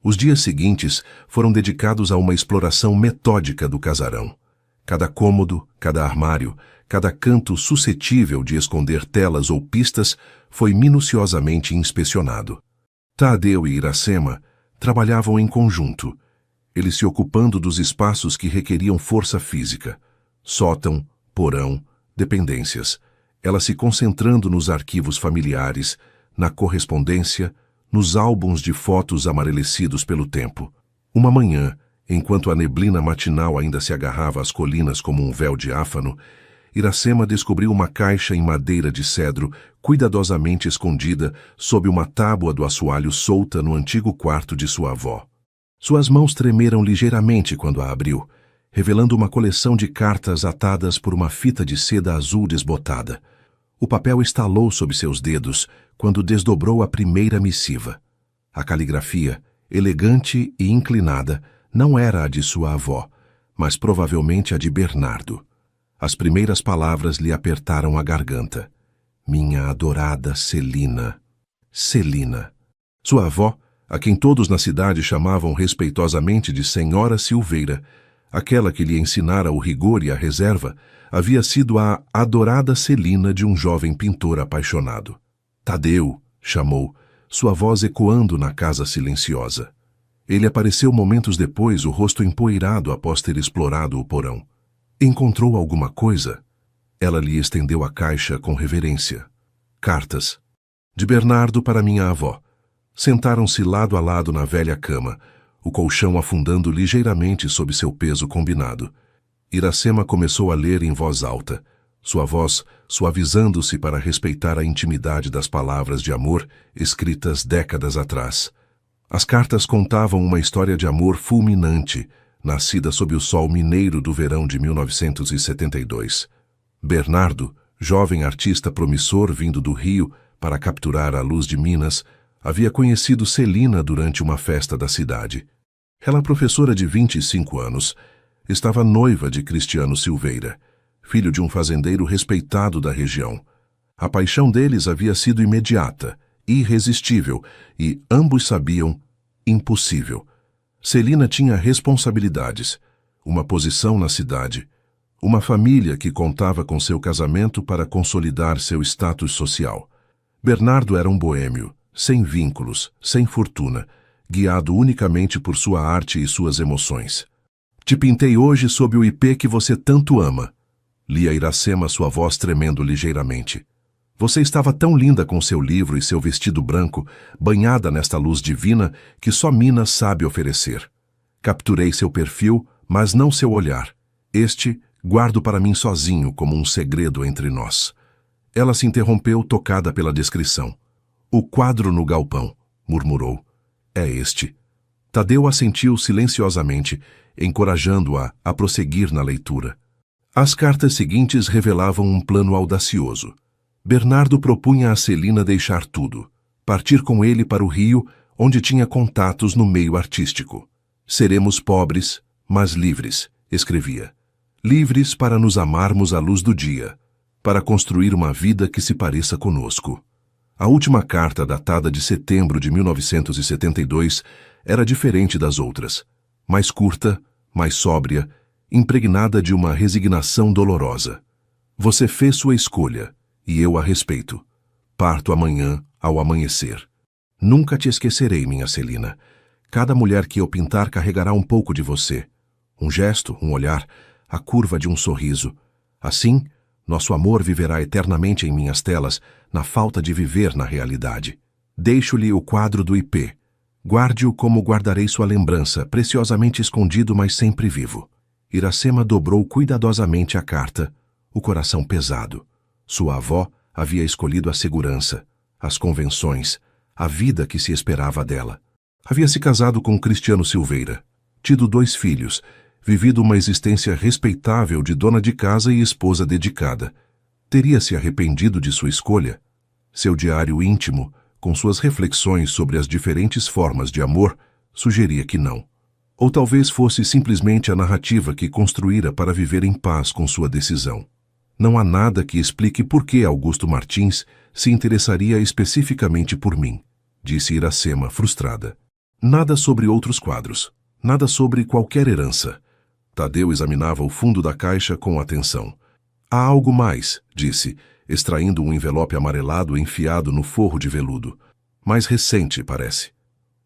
Os dias seguintes foram dedicados a uma exploração metódica do casarão. Cada cômodo, cada armário, cada canto suscetível de esconder telas ou pistas foi minuciosamente inspecionado. Tadeu e Iracema trabalhavam em conjunto, ele se ocupando dos espaços que requeriam força física, sótão, porão, dependências, ela se concentrando nos arquivos familiares, na correspondência, nos álbuns de fotos amarelecidos pelo tempo. Uma manhã, enquanto a neblina matinal ainda se agarrava às colinas como um véu diáfano, Iracema descobriu uma caixa em madeira de cedro, cuidadosamente escondida sob uma tábua do assoalho solta no antigo quarto de sua avó. Suas mãos tremeram ligeiramente quando a abriu, revelando uma coleção de cartas atadas por uma fita de seda azul desbotada. O papel estalou sob seus dedos quando desdobrou a primeira missiva. A caligrafia, elegante e inclinada, não era a de sua avó, mas provavelmente a de Bernardo. As primeiras palavras lhe apertaram a garganta. Minha adorada Celina. Celina. Sua avó, a quem todos na cidade chamavam respeitosamente de Senhora Silveira, aquela que lhe ensinara o rigor e a reserva, havia sido a adorada Celina de um jovem pintor apaixonado. Tadeu, chamou, sua voz ecoando na casa silenciosa. Ele apareceu momentos depois, o rosto empoeirado após ter explorado o porão. Encontrou alguma coisa? Ela lhe estendeu a caixa com reverência. Cartas. De Bernardo para minha avó. Sentaram-se lado a lado na velha cama, o colchão afundando ligeiramente sob seu peso combinado. Iracema começou a ler em voz alta, sua voz suavizando-se para respeitar a intimidade das palavras de amor escritas décadas atrás. As cartas contavam uma história de amor fulminante, nascida sob o sol mineiro do verão de 1972. Bernardo, jovem artista promissor vindo do Rio para capturar a luz de Minas, havia conhecido Celina durante uma festa da cidade. Ela, professora de 25 anos, estava noiva de Cristiano Silveira, filho de um fazendeiro respeitado da região. A paixão deles havia sido imediata, irresistível e, ambos sabiam, impossível. Celina tinha responsabilidades, uma posição na cidade, uma família que contava com seu casamento para consolidar seu status social. Bernardo era um boêmio, sem vínculos, sem fortuna, guiado unicamente por sua arte e suas emoções. Te pintei hoje sob o ipê que você tanto ama. Lia Iracema, sua voz tremendo ligeiramente. Você estava tão linda com seu livro e seu vestido branco, banhada nesta luz divina que só Minas sabe oferecer. Capturei seu perfil, mas não seu olhar. Este guardo para mim sozinho como um segredo entre nós. Ela se interrompeu, tocada pela descrição. O quadro no galpão, murmurou. É este. Tadeu assentiu silenciosamente, encorajando-a a prosseguir na leitura. As cartas seguintes revelavam um plano audacioso. Bernardo propunha a Celina deixar tudo, partir com ele para o Rio, onde tinha contatos no meio artístico. Seremos pobres, mas livres, escrevia. Livres para nos amarmos à luz do dia, para construir uma vida que se pareça conosco. A última carta, datada de setembro de 1972, era diferente das outras. Mais curta, mais sóbria, impregnada de uma resignação dolorosa. Você fez sua escolha, e eu a respeito. Parto amanhã, ao amanhecer. Nunca te esquecerei, minha Celina. Cada mulher que eu pintar carregará um pouco de você. Um gesto, um olhar, a curva de um sorriso. Assim, nosso amor viverá eternamente em minhas telas, na falta de viver na realidade. Deixo-lhe o quadro do ipê. Guarde-o como guardarei sua lembrança, preciosamente escondido, mas sempre vivo. Iracema dobrou cuidadosamente a carta, o coração pesado. Sua avó havia escolhido a segurança, as convenções, a vida que se esperava dela. Havia se casado com Cristiano Silveira, tido 2 filhos, vivido uma existência respeitável de dona de casa e esposa dedicada. Teria se arrependido de sua escolha? Seu diário íntimo, com suas reflexões sobre as diferentes formas de amor, sugeria que não. Ou talvez fosse simplesmente a narrativa que construíra para viver em paz com sua decisão. Não há nada que explique por que Augusto Martins se interessaria especificamente por mim, disse Iracema, frustrada. Nada sobre outros quadros, nada sobre qualquer herança. Tadeu examinava o fundo da caixa com atenção. Há algo mais, disse, extraindo um envelope amarelado enfiado no forro de veludo. Mais recente, parece.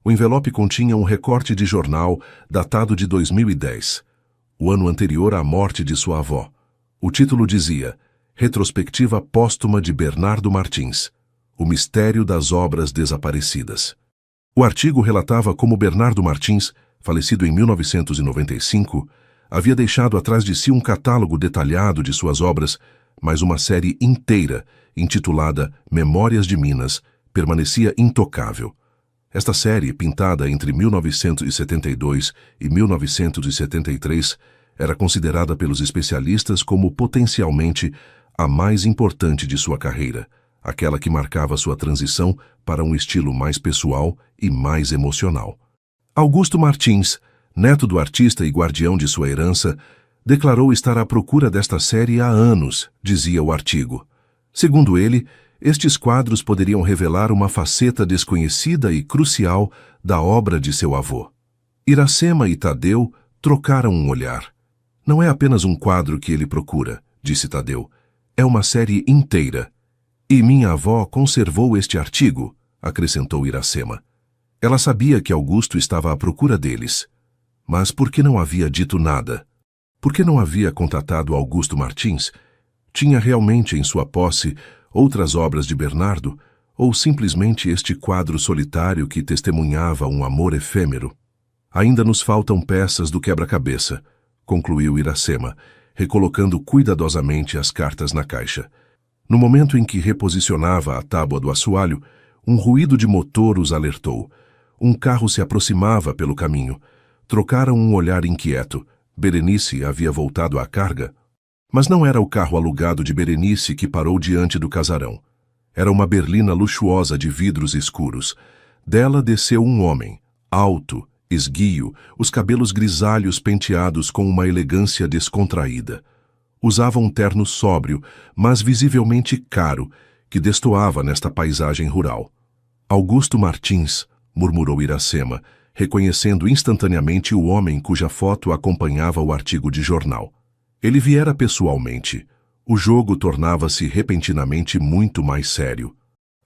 O envelope continha um recorte de jornal datado de 2010, o ano anterior à morte de sua avó. O título dizia Retrospectiva Póstuma de Bernardo Martins, o mistério das obras desaparecidas. O artigo relatava como Bernardo Martins, falecido em 1995, havia deixado atrás de si um catálogo detalhado de suas obras, mas uma série inteira, intitulada Memórias de Minas, permanecia intocável. Esta série, pintada entre 1972 e 1973, era considerada pelos especialistas como potencialmente a mais importante de sua carreira, aquela que marcava sua transição para um estilo mais pessoal e mais emocional. Augusto Martins, neto do artista e guardião de sua herança, declarou estar à procura desta série há anos, dizia o artigo. Segundo ele, estes quadros poderiam revelar uma faceta desconhecida e crucial da obra de seu avô. Iracema e Tadeu trocaram um olhar. Não é apenas um quadro que ele procura, disse Tadeu. É uma série inteira. E minha avó conservou este artigo, acrescentou Iracema. Ela sabia que Augusto estava à procura deles. Mas por que não havia dito nada? Por que não havia contatado Augusto Martins? Tinha realmente em sua posse outras obras de Bernardo, ou simplesmente este quadro solitário que testemunhava um amor efêmero? Ainda nos faltam peças do quebra-cabeça, concluiu Iracema, recolocando cuidadosamente as cartas na caixa. No momento em que reposicionava a tábua do assoalho, um ruído de motor os alertou. Um carro se aproximava pelo caminho. Trocaram um olhar inquieto. Berenice havia voltado à carga. Mas não era o carro alugado de Berenice que parou diante do casarão. Era uma berlina luxuosa de vidros escuros. Dela desceu um homem, alto, esguio, os cabelos grisalhos penteados com uma elegância descontraída. Usava um terno sóbrio, mas visivelmente caro, que destoava nesta paisagem rural. Augusto Martins, murmurou Iracema, reconhecendo instantaneamente o homem cuja foto acompanhava o artigo de jornal. Ele viera pessoalmente. O jogo tornava-se repentinamente muito mais sério.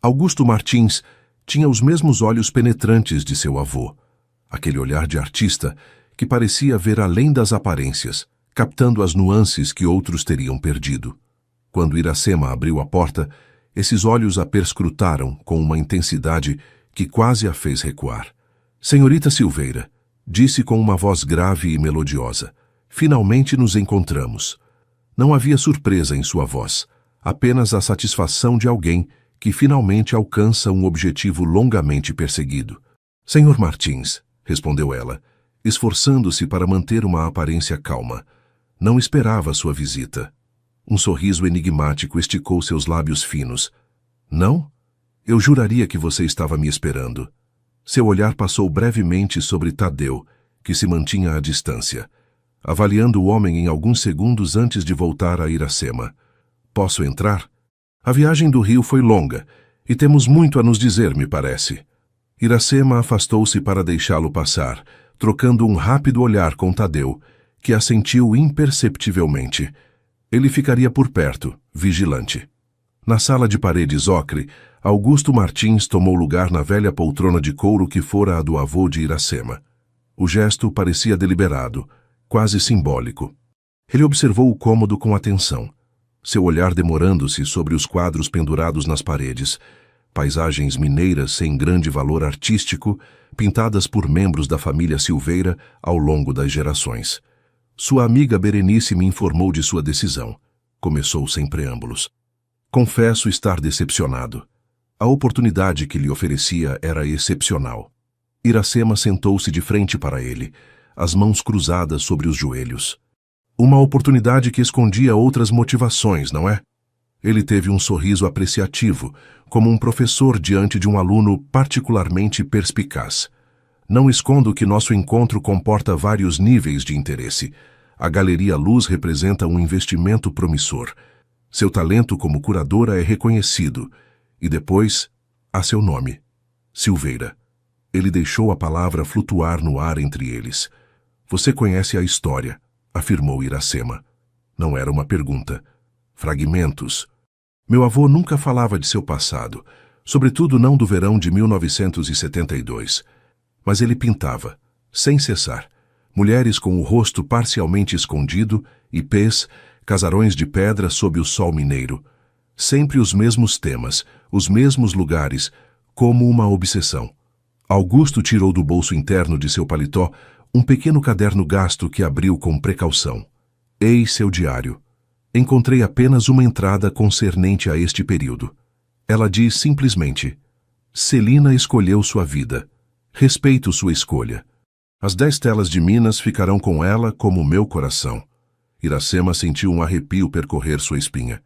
Augusto Martins tinha os mesmos olhos penetrantes de seu avô. Aquele olhar de artista que parecia ver além das aparências, captando as nuances que outros teriam perdido. Quando Iracema abriu a porta, esses olhos a perscrutaram com uma intensidade que quase a fez recuar. Senhorita Silveira, disse com uma voz grave e melodiosa, finalmente nos encontramos. Não havia surpresa em sua voz, apenas a satisfação de alguém que finalmente alcança um objetivo longamente perseguido. Senhor Martins, respondeu ela, esforçando-se para manter uma aparência calma. Não esperava sua visita. Um sorriso enigmático esticou seus lábios finos. Não? Eu juraria que você estava me esperando. Seu olhar passou brevemente sobre Tadeu, que se mantinha à distância, avaliando o homem em alguns segundos antes de voltar a Iracema. Posso entrar? A viagem do Rio foi longa, e temos muito a nos dizer, me parece. Iracema afastou-se para deixá-lo passar, trocando um rápido olhar com Tadeu, que assentiu imperceptivelmente. Ele ficaria por perto, vigilante. Na sala de paredes ocre, Augusto Martins tomou lugar na velha poltrona de couro que fora a do avô de Iracema. O gesto parecia deliberado, quase simbólico. Ele observou o cômodo com atenção, seu olhar demorando-se sobre os quadros pendurados nas paredes, paisagens mineiras sem grande valor artístico, pintadas por membros da família Silveira ao longo das gerações. Sua amiga Berenice me informou de sua decisão. Começou sem preâmbulos. Confesso estar decepcionado. A oportunidade que lhe oferecia era excepcional. Iracema sentou-se de frente para ele, as mãos cruzadas sobre os joelhos. Uma oportunidade que escondia outras motivações, não é? Ele teve um sorriso apreciativo, como um professor diante de um aluno particularmente perspicaz. Não escondo que nosso encontro comporta vários níveis de interesse. A Galeria Luz representa um investimento promissor. Seu talento como curadora é reconhecido. E depois, há seu nome, Silveira. Ele deixou a palavra flutuar no ar entre eles. Você conhece a história, afirmou Iracema. Não era uma pergunta. Fragmentos. Meu avô nunca falava de seu passado, sobretudo não do verão de 1972. Mas ele pintava, sem cessar, mulheres com o rosto parcialmente escondido, ipês, casarões de pedra sob o sol mineiro. Sempre os mesmos temas, os mesmos lugares, como uma obsessão. Augusto tirou do bolso interno de seu paletó um pequeno caderno gasto que abriu com precaução. Eis seu diário. Encontrei apenas uma entrada concernente a este período. Ela diz simplesmente: Celina escolheu sua vida. Respeito sua escolha. As 10 telas de Minas ficarão com ela como meu coração. Iracema sentiu um arrepio percorrer sua espinha.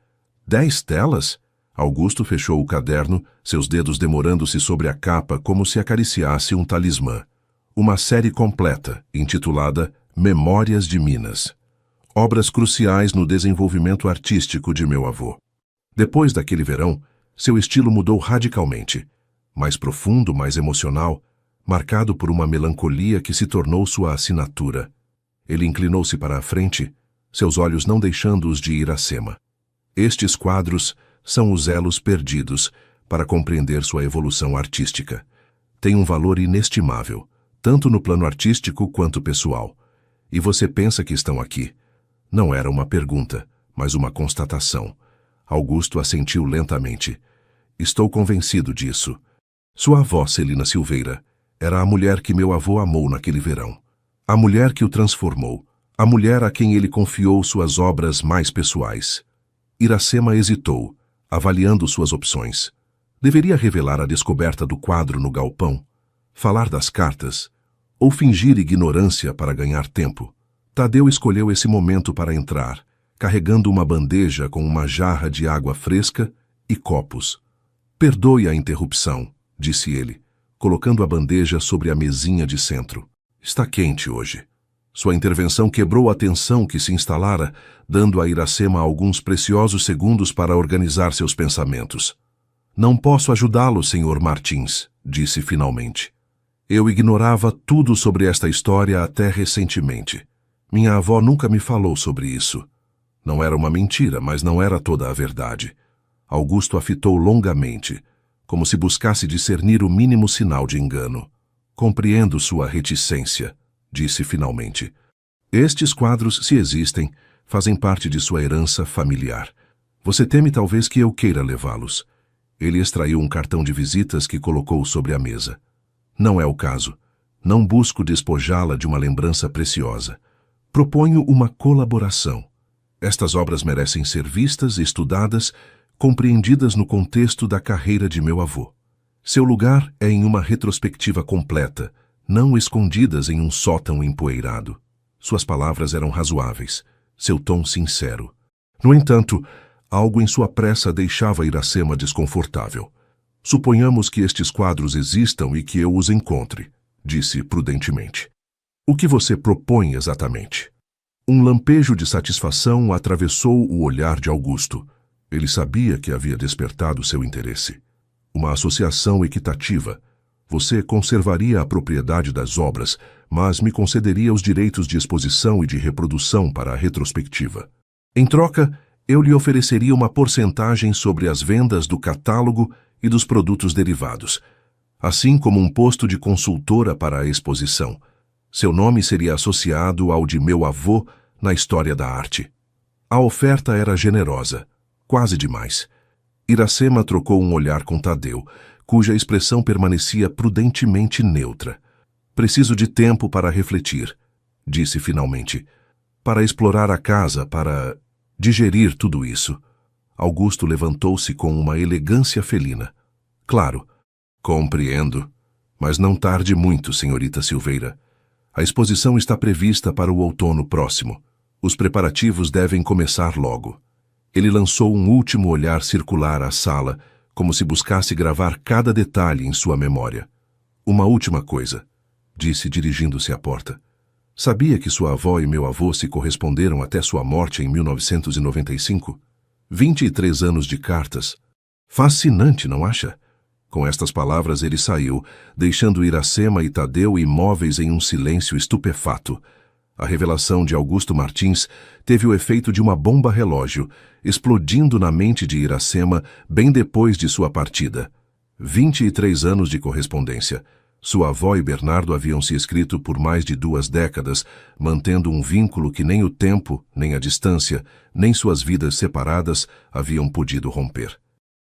10 telas? Augusto fechou o caderno, seus dedos demorando-se sobre a capa como se acariciasse um talismã. Uma série completa, intitulada Memórias de Minas. Obras cruciais no desenvolvimento artístico de meu avô. Depois daquele verão, seu estilo mudou radicalmente. Mais profundo, mais emocional, marcado por uma melancolia que se tornou sua assinatura. Ele inclinou-se para a frente, seus olhos não deixando-os de Iracema. Estes quadros são os elos perdidos para compreender sua evolução artística. Têm um valor inestimável, tanto no plano artístico quanto pessoal. E você pensa que estão aqui. Não era uma pergunta, mas uma constatação. Augusto assentiu lentamente. Estou convencido disso. Sua avó, Celina Silveira, era a mulher que meu avô amou naquele verão. A mulher que o transformou. A mulher a quem ele confiou suas obras mais pessoais. Iracema hesitou, avaliando suas opções. Deveria revelar a descoberta do quadro no galpão? Falar das cartas? Ou fingir ignorância para ganhar tempo? Tadeu escolheu esse momento para entrar, carregando uma bandeja com uma jarra de água fresca e copos. Perdoe a interrupção, disse ele, colocando a bandeja sobre a mesinha de centro. Está quente hoje. Sua intervenção quebrou a tensão que se instalara, dando a Iracema alguns preciosos segundos para organizar seus pensamentos. Não posso ajudá-lo, Sr. Martins, disse finalmente. Eu ignorava tudo sobre esta história até recentemente. Minha avó nunca me falou sobre isso. Não era uma mentira, mas não era toda a verdade. Augusto a fitou longamente, como se buscasse discernir o mínimo sinal de engano. Compreendo sua reticência, disse finalmente. Estes quadros, se existem, fazem parte de sua herança familiar. Você teme talvez que eu queira levá-los. Ele extraiu um cartão de visitas que colocou sobre a mesa. Não é o caso. Não busco despojá-la de uma lembrança preciosa. Proponho uma colaboração. Estas obras merecem ser vistas, estudadas, compreendidas no contexto da carreira de meu avô. Seu lugar é em uma retrospectiva completa, não escondidas em um sótão empoeirado. Suas palavras eram razoáveis, seu tom sincero. No entanto, algo em sua pressa deixava Iracema desconfortável. Suponhamos que estes quadros existam e que eu os encontre, disse prudentemente. O que você propõe exatamente? Um lampejo de satisfação atravessou o olhar de Augusto. Ele sabia que havia despertado seu interesse. Uma associação equitativa. Você conservaria a propriedade das obras, mas me concederia os direitos de exposição e de reprodução para a retrospectiva. Em troca, eu lhe ofereceria uma porcentagem sobre as vendas do catálogo e dos produtos derivados, assim como um posto de consultora para a exposição. Seu nome seria associado ao de meu avô na história da arte. A oferta era generosa, quase demais. Iracema trocou um olhar com Tadeu, cuja expressão permanecia prudentemente neutra. Preciso de tempo para refletir, disse finalmente. Para explorar a casa, para digerir tudo isso. Augusto levantou-se com uma elegância felina. Claro, compreendo. Mas não tarde muito, senhorita Silveira. A exposição está prevista para o outono próximo. Os preparativos devem começar logo. Ele lançou um último olhar circular à sala, como se buscasse gravar cada detalhe em sua memória. Uma última coisa, disse dirigindo-se à porta. Sabia que sua avó e meu avô se corresponderam até sua morte em 1995? 23 anos de cartas. Fascinante, não acha? Com estas palavras ele saiu, deixando Iracema e Tadeu imóveis em um silêncio estupefato. A revelação de Augusto Martins teve o efeito de uma bomba relógio, explodindo na mente de Iracema bem depois de sua partida. 23 anos de correspondência. Sua avó e Bernardo haviam se escrito por mais de 2 décadas, mantendo um vínculo que nem o tempo, nem a distância, nem suas vidas separadas haviam podido romper.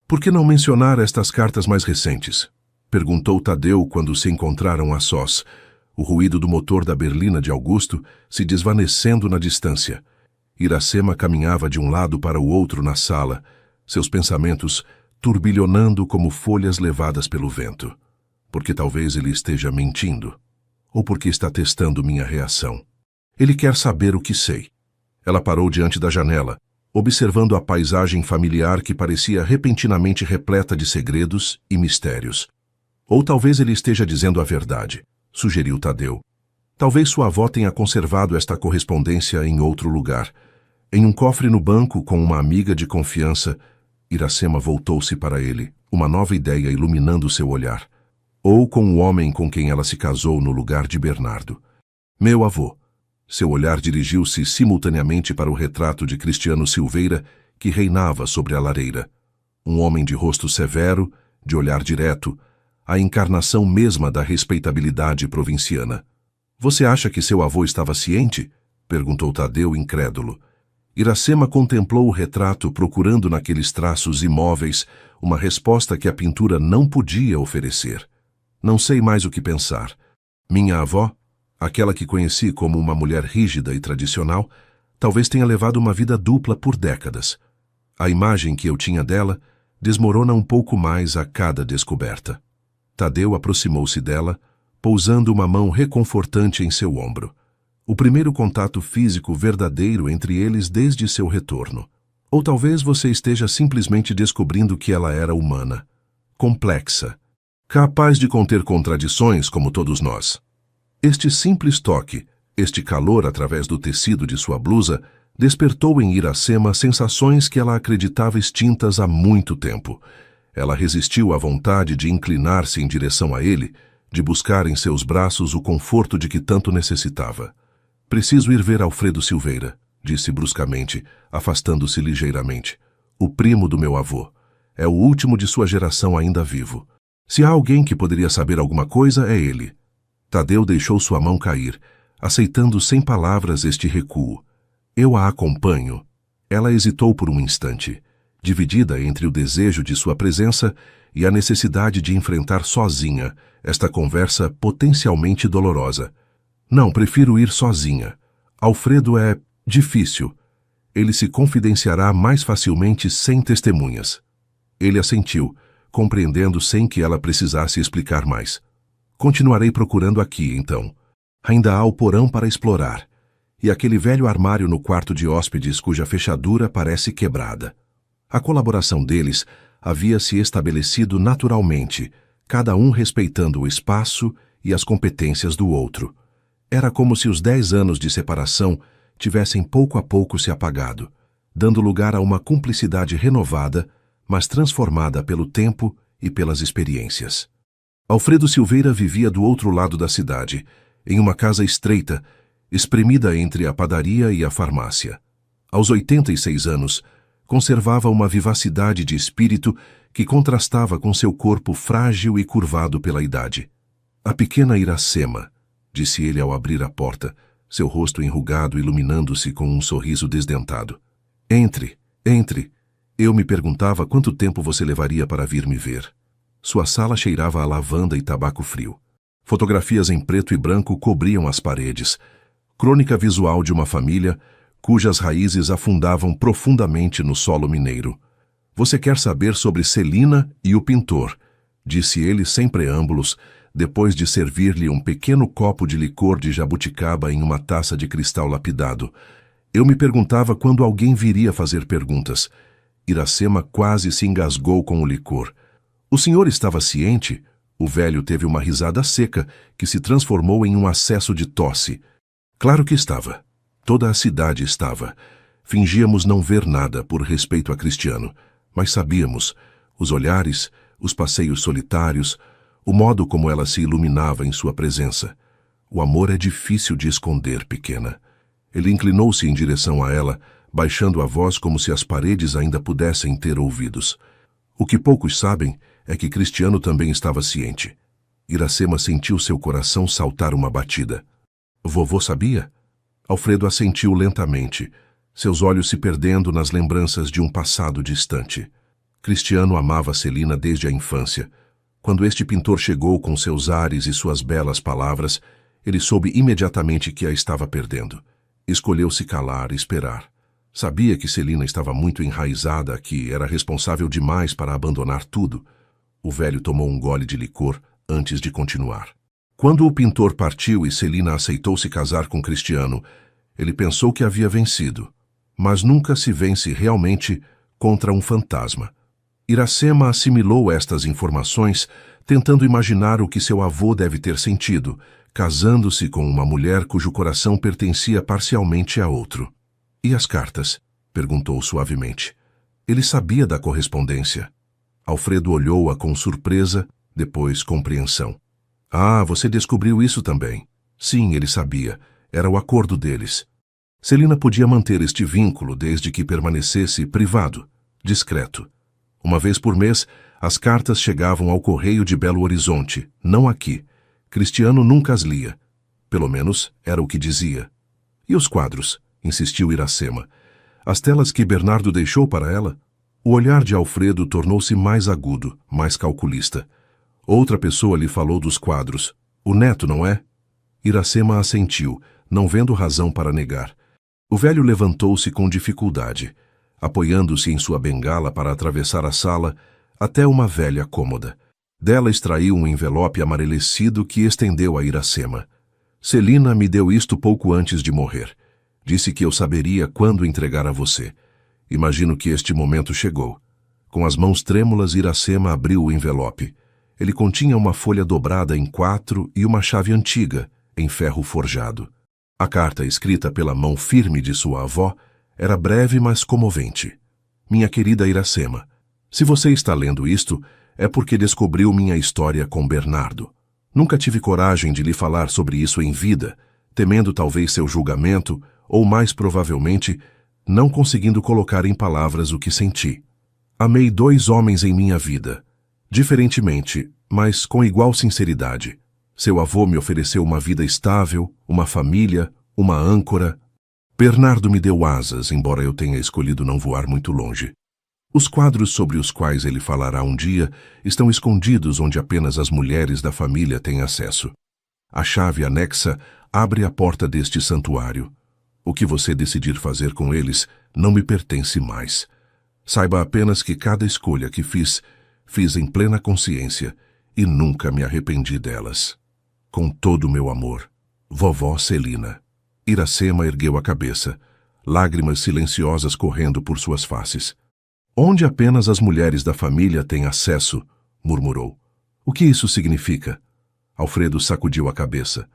Por que não mencionar estas cartas mais recentes? Perguntou Tadeu quando se encontraram a sós, o ruído do motor da berlina de Augusto se desvanecendo na distância. Iracema caminhava de um lado para o outro na sala, seus pensamentos turbilhonando como folhas levadas pelo vento. Porque talvez ele esteja mentindo, ou porque está testando minha reação. Ele quer saber o que sei. Ela parou diante da janela, observando a paisagem familiar que parecia repentinamente repleta de segredos e mistérios. Ou talvez ele esteja dizendo a verdade, sugeriu Tadeu. Talvez sua avó tenha conservado esta correspondência em outro lugar. Em um cofre no banco com uma amiga de confiança, Iracema voltou-se para ele, uma nova ideia iluminando seu olhar. Ou com o homem com quem ela se casou no lugar de Bernardo. Meu avô. Seu olhar dirigiu-se simultaneamente para o retrato de Cristiano Silveira, que reinava sobre a lareira. Um homem de rosto severo, de olhar direto, a encarnação mesma da respeitabilidade provinciana. Você acha que seu avô estava ciente? Perguntou Tadeu, incrédulo. Iracema contemplou o retrato procurando naqueles traços imóveis uma resposta que a pintura não podia oferecer. Não sei mais o que pensar. Minha avó, aquela que conheci como uma mulher rígida e tradicional, talvez tenha levado uma vida dupla por décadas. A imagem que eu tinha dela desmorona um pouco mais a cada descoberta. Tadeu aproximou-se dela, pousando uma mão reconfortante em seu ombro. O primeiro contato físico verdadeiro entre eles desde seu retorno. Ou talvez você esteja simplesmente descobrindo que ela era humana, complexa, capaz de conter contradições como todos nós. Este simples toque, este calor através do tecido de sua blusa, despertou em Iracema sensações que ela acreditava extintas há muito tempo. Ela resistiu à vontade de inclinar-se em direção a ele, de buscar em seus braços o conforto de que tanto necessitava. Preciso ir ver Alfredo Silveira, disse bruscamente, afastando-se ligeiramente. O primo do meu avô. É o último de sua geração ainda vivo. Se há alguém que poderia saber alguma coisa, é ele. Tadeu deixou sua mão cair, aceitando sem palavras este recuo. Eu a acompanho. Ela hesitou por um instante, dividida entre o desejo de sua presença e a necessidade de enfrentar sozinha esta conversa potencialmente dolorosa. Não, prefiro ir sozinha. Alfredo é difícil. Ele se confidenciará mais facilmente sem testemunhas. Ele assentiu, compreendendo sem que ela precisasse explicar mais. Continuarei procurando aqui, então. Ainda há o porão para explorar, e aquele velho armário no quarto de hóspedes cuja fechadura parece quebrada. A colaboração deles havia se estabelecido naturalmente, cada um respeitando o espaço e as competências do outro. Era como se os 10 anos de separação tivessem pouco a pouco se apagado, dando lugar a uma cumplicidade renovada, mas transformada pelo tempo e pelas experiências. Alfredo Silveira vivia do outro lado da cidade, em uma casa estreita, espremida entre a padaria e a farmácia. Aos 86 anos, conservava uma vivacidade de espírito que contrastava com seu corpo frágil e curvado pela idade. A pequena Iracema, disse ele ao abrir a porta, seu rosto enrugado iluminando-se com um sorriso desdentado. Entre, entre. Eu me perguntava quanto tempo você levaria para vir me ver. Sua sala cheirava a lavanda e tabaco frio. Fotografias em preto e branco cobriam as paredes. Crônica visual de uma família cujas raízes afundavam profundamente no solo mineiro. Você quer saber sobre Celina e o pintor, disse ele sem preâmbulos, depois de servir-lhe um pequeno copo de licor de jabuticaba em uma taça de cristal lapidado. Eu me perguntava quando alguém viria fazer perguntas. Iracema quase se engasgou com o licor. O senhor estava ciente? O velho teve uma risada seca, que se transformou em um acesso de tosse. Claro que estava. Toda a cidade estava. Fingíamos não ver nada por respeito a Cristiano, mas sabíamos. Os olhares, os passeios solitários, o modo como ela se iluminava em sua presença. O amor é difícil de esconder, pequena. Ele inclinou-se em direção a ela, baixando a voz como se as paredes ainda pudessem ter ouvidos. O que poucos sabem é que Cristiano também estava ciente. Iracema sentiu seu coração saltar uma batida. Vovô sabia? Alfredo assentiu lentamente, seus olhos se perdendo nas lembranças de um passado distante. Cristiano amava Celina desde a infância. Quando este pintor chegou com seus ares e suas belas palavras, ele soube imediatamente que a estava perdendo. Escolheu se calar e esperar. Sabia que Celina estava muito enraizada aqui, era responsável demais para abandonar tudo. O velho tomou um gole de licor antes de continuar. Quando o pintor partiu e Celina aceitou se casar com Cristiano, ele pensou que havia vencido. Mas nunca se vence realmente contra um fantasma. Iracema assimilou estas informações, tentando imaginar o que seu avô deve ter sentido, casando-se com uma mulher cujo coração pertencia parcialmente a outro. E as cartas? Perguntou suavemente. Ele sabia da correspondência. Alfredo olhou-a com surpresa, depois compreensão. Ah, você descobriu isso também. Sim, ele sabia. Era o acordo deles. Celina podia manter este vínculo desde que permanecesse privado, discreto. Uma vez por mês, as cartas chegavam ao correio de Belo Horizonte, não aqui. Cristiano nunca as lia. Pelo menos era o que dizia. E os quadros? Insistiu Iracema. As telas que Bernardo deixou para ela? O olhar de Alfredo tornou-se mais agudo, mais calculista. Outra pessoa lhe falou dos quadros. O neto, não é? Iracema assentiu, não vendo razão para negar. O velho levantou-se com dificuldade, apoiando-se em sua bengala para atravessar a sala até uma velha cômoda. Dela extraiu um envelope amarelecido que estendeu a Iracema. Celina me deu isto pouco antes de morrer. Disse que eu saberia quando entregar a você. Imagino que este momento chegou. Com as mãos trêmulas, Iracema abriu o envelope. Ele continha uma folha dobrada em 4 e uma chave antiga, em ferro forjado. A carta, escrita pela mão firme de sua avó, era breve, mas comovente. Minha querida Iracema, se você está lendo isto, é porque descobriu minha história com Bernardo. Nunca tive coragem de lhe falar sobre isso em vida, temendo talvez seu julgamento, ou mais provavelmente, não conseguindo colocar em palavras o que senti. Amei 2 homens em minha vida, diferentemente, mas com igual sinceridade. Seu avô me ofereceu uma vida estável, uma família, uma âncora. Bernardo me deu asas, embora eu tenha escolhido não voar muito longe. Os quadros sobre os quais ele falará um dia estão escondidos onde apenas as mulheres da família têm acesso. A chave anexa abre a porta deste santuário. O que você decidir fazer com eles não me pertence mais. Saiba apenas que cada escolha que fiz em plena consciência e nunca me arrependi delas. Com todo o meu amor, vovó Celina. Iracema ergueu a cabeça, lágrimas silenciosas correndo por suas faces. Onde apenas as mulheres da família têm acesso, murmurou. O que isso significa? Alfredo sacudiu a cabeça.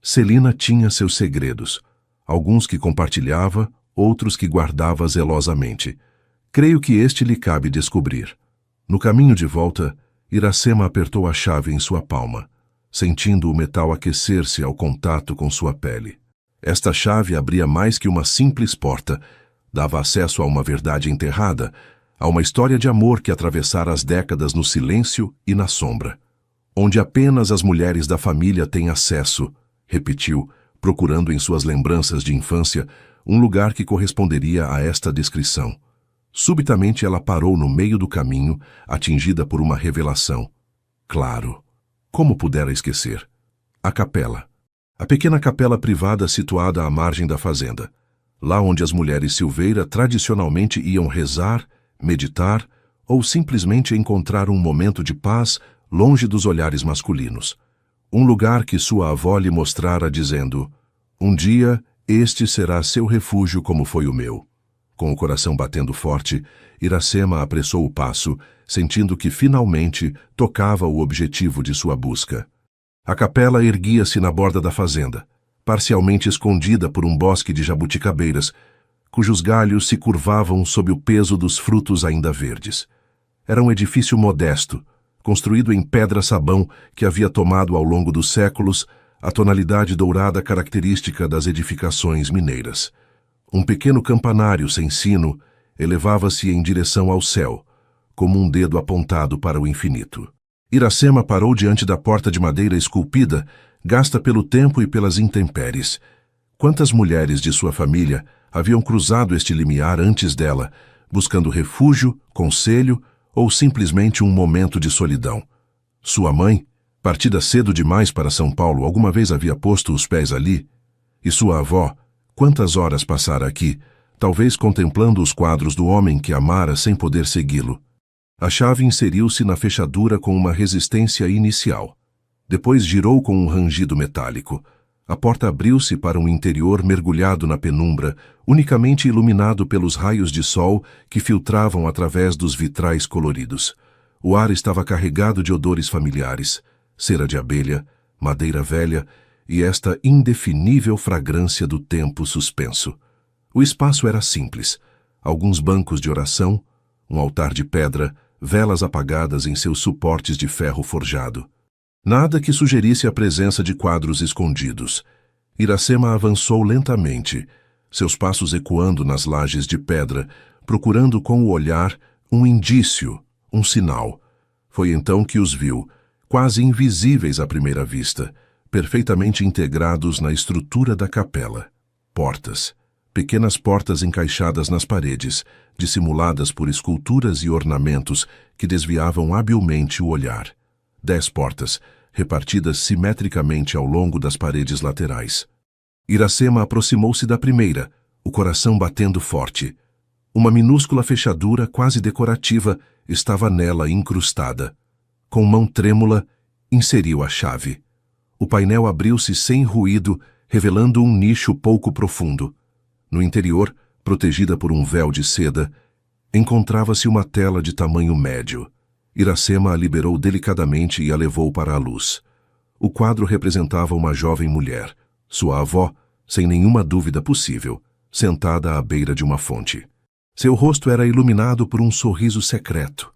Celina tinha seus segredos, alguns que compartilhava, outros que guardava zelosamente. Creio que este lhe cabe descobrir. No caminho de volta, Iracema apertou a chave em sua palma, sentindo o metal aquecer-se ao contato com sua pele. Esta chave abria mais que uma simples porta, dava acesso a uma verdade enterrada, a uma história de amor que atravessara as décadas no silêncio e na sombra. Onde apenas as mulheres da família têm acesso, repetiu, procurando em suas lembranças de infância um lugar que corresponderia a esta descrição. Subitamente ela parou no meio do caminho, atingida por uma revelação. Claro, como pudera esquecer? A capela. A pequena capela privada situada à margem da fazenda. Lá onde as mulheres Silveira tradicionalmente iam rezar, meditar ou simplesmente encontrar um momento de paz longe dos olhares masculinos. Um lugar que sua avó lhe mostrara dizendo: um dia este será seu refúgio como foi o meu. Com o coração batendo forte, Iracema apressou o passo, sentindo que finalmente tocava o objetivo de sua busca. A capela erguia-se na borda da fazenda, parcialmente escondida por um bosque de jabuticabeiras, cujos galhos se curvavam sob o peso dos frutos ainda verdes. Era um edifício modesto, construído em pedra-sabão que havia tomado ao longo dos séculos a tonalidade dourada característica das edificações mineiras. Um pequeno campanário sem sino elevava-se em direção ao céu, como um dedo apontado para o infinito. Iracema parou diante da porta de madeira esculpida, gasta pelo tempo e pelas intempéries. Quantas mulheres de sua família haviam cruzado este limiar antes dela, buscando refúgio, conselho ou simplesmente um momento de solidão? Sua mãe, partida cedo demais para São Paulo, alguma vez havia posto os pés ali? E sua avó, quantas horas passara aqui, talvez contemplando os quadros do homem que amara sem poder segui-lo? A chave inseriu-se na fechadura com uma resistência inicial. Depois girou com um rangido metálico. A porta abriu-se para um interior mergulhado na penumbra, unicamente iluminado pelos raios de sol que filtravam através dos vitrais coloridos. O ar estava carregado de odores familiares, cera de abelha, madeira velha e esta indefinível fragrância do tempo suspenso. O espaço era simples. Alguns bancos de oração, um altar de pedra, velas apagadas em seus suportes de ferro forjado. Nada que sugerisse a presença de quadros escondidos. Iracema avançou lentamente, seus passos ecoando nas lajes de pedra, procurando com o olhar um indício, um sinal. Foi então que os viu, quase invisíveis à primeira vista, perfeitamente integrados na estrutura da capela. Portas. Pequenas portas encaixadas nas paredes, dissimuladas por esculturas e ornamentos que desviavam habilmente o olhar. 10 portas, repartidas simetricamente ao longo das paredes laterais. Iracema aproximou-se da primeira, o coração batendo forte. Uma minúscula fechadura, quase decorativa, estava nela incrustada. Com mão trêmula, inseriu a chave. O painel abriu-se sem ruído, revelando um nicho pouco profundo. No interior, protegida por um véu de seda, encontrava-se uma tela de tamanho médio. Iracema a liberou delicadamente e a levou para a luz. O quadro representava uma jovem mulher, sua avó, sem nenhuma dúvida possível, sentada à beira de uma fonte. Seu rosto era iluminado por um sorriso secreto.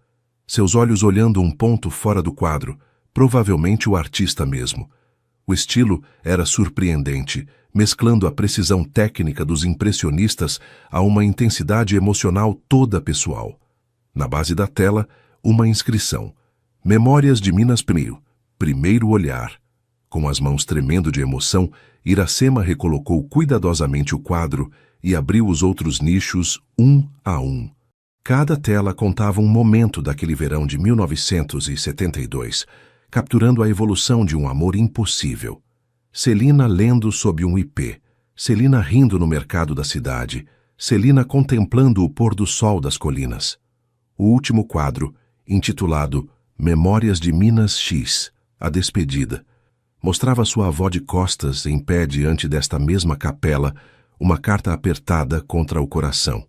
Seus olhos olhando um ponto fora do quadro, provavelmente o artista mesmo. O estilo era surpreendente, mesclando a precisão técnica dos impressionistas a uma intensidade emocional toda pessoal. Na base da tela, uma inscrição: Memórias de Minas Prio, primeiro olhar. Com as mãos tremendo de emoção, Iracema recolocou cuidadosamente o quadro e abriu os outros nichos um a um. Cada tela contava um momento daquele verão de 1972, capturando a evolução de um amor impossível. Celina lendo sob um ipê, Celina rindo no mercado da cidade, Celina contemplando o pôr do sol das colinas. O último quadro, intitulado Memórias de Minas X, a despedida, mostrava sua avó de costas em pé diante desta mesma capela, uma carta apertada contra o coração.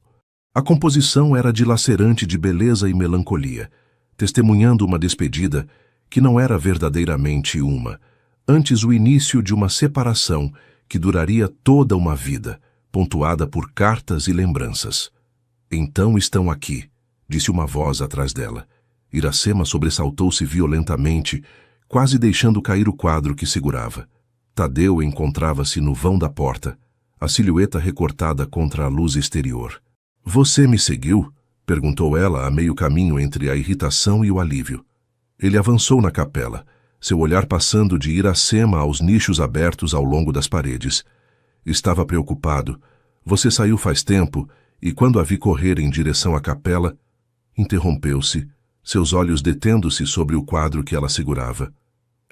A composição era dilacerante de beleza e melancolia, testemunhando uma despedida que não era verdadeiramente uma, antes o início de uma separação que duraria toda uma vida, pontuada por cartas e lembranças. Então estão aqui, disse uma voz atrás dela. Iracema sobressaltou-se violentamente, quase deixando cair o quadro que segurava. Tadeu encontrava-se no vão da porta, a silhueta recortada contra a luz exterior. "Você me seguiu?" perguntou ela a meio caminho entre a irritação e o alívio. Ele avançou na capela, seu olhar passando de Iracema aos nichos abertos ao longo das paredes. Estava preocupado. "Você saiu faz tempo, e quando a vi correr em direção à capela..." Interrompeu-se, seus olhos detendo-se sobre o quadro que ela segurava.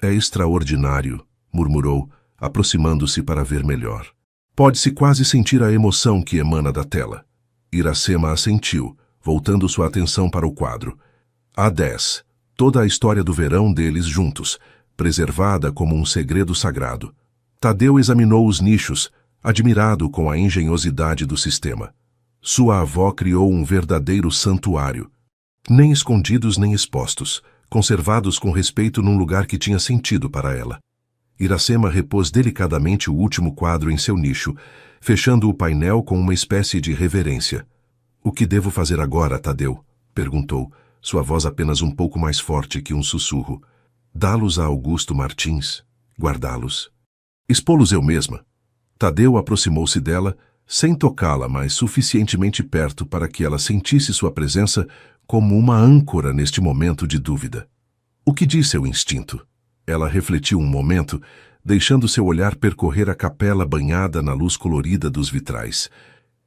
"É extraordinário", murmurou, aproximando-se para ver melhor. Pode-se quase sentir a emoção que emana da tela. Iracema assentiu, voltando sua atenção para o quadro. Há 10. Toda a história do verão deles juntos, preservada como um segredo sagrado. Tadeu examinou os nichos, admirado com a engenhosidade do sistema. Sua avó criou um verdadeiro santuário. Nem escondidos nem expostos, conservados com respeito num lugar que tinha sentido para ela. Iracema repôs delicadamente o último quadro em seu nicho, fechando o painel com uma espécie de reverência. "O que devo fazer agora, Tadeu?" perguntou, sua voz apenas um pouco mais forte que um sussurro. "Dá-los a Augusto Martins? Guardá-los?" Expô-los eu mesma. Tadeu aproximou-se dela, sem tocá-la, mas suficientemente perto para que ela sentisse sua presença como uma âncora neste momento de dúvida. O que disse seu instinto? Ela refletiu um momento, deixando seu olhar percorrer a capela banhada na luz colorida dos vitrais.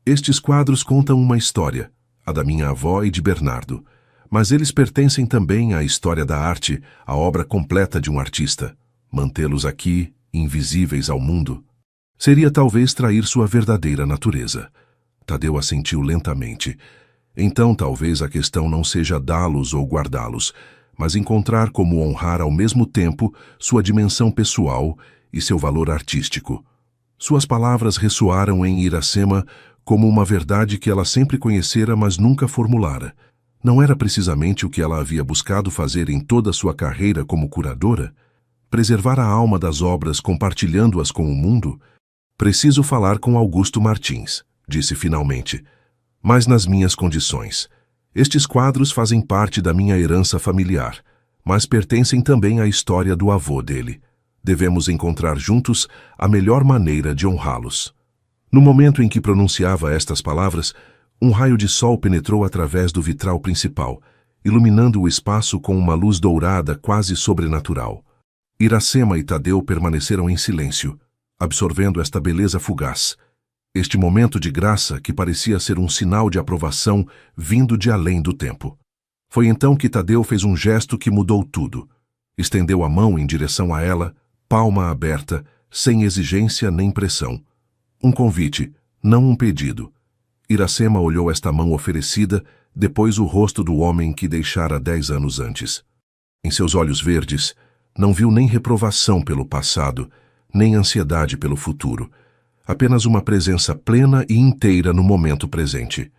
Estes quadros contam uma história, a da minha avó e de Bernardo, mas eles pertencem também à história da arte, à obra completa de um artista. Mantê-los aqui, invisíveis ao mundo, seria talvez trair sua verdadeira natureza. Tadeu assentiu lentamente. Então talvez a questão não seja dá-los ou guardá-los, mas encontrar como honrar ao mesmo tempo sua dimensão pessoal e seu valor artístico. Suas palavras ressoaram em Iracema como uma verdade que ela sempre conhecera, mas nunca formulara. Não era precisamente o que ela havia buscado fazer em toda sua carreira como curadora? Preservar a alma das obras compartilhando-as com o mundo? Preciso falar com Augusto Martins, disse finalmente, mas nas minhas condições. Estes quadros fazem parte da minha herança familiar, mas pertencem também à história do avô dele. Devemos encontrar juntos a melhor maneira de honrá-los. No momento em que pronunciava estas palavras, um raio de sol penetrou através do vitral principal, iluminando o espaço com uma luz dourada quase sobrenatural. Iracema e Tadeu permaneceram em silêncio, absorvendo esta beleza fugaz, este momento de graça que parecia ser um sinal de aprovação vindo de além do tempo. Foi então que Tadeu fez um gesto que mudou tudo. Estendeu a mão em direção a ela, palma aberta, sem exigência nem pressão. Um convite, não um pedido. Iracema olhou esta mão oferecida, depois o rosto do homem que deixara 10 anos antes. Em seus olhos verdes, não viu nem reprovação pelo passado, nem ansiedade pelo futuro. Apenas uma presença plena e inteira no momento presente.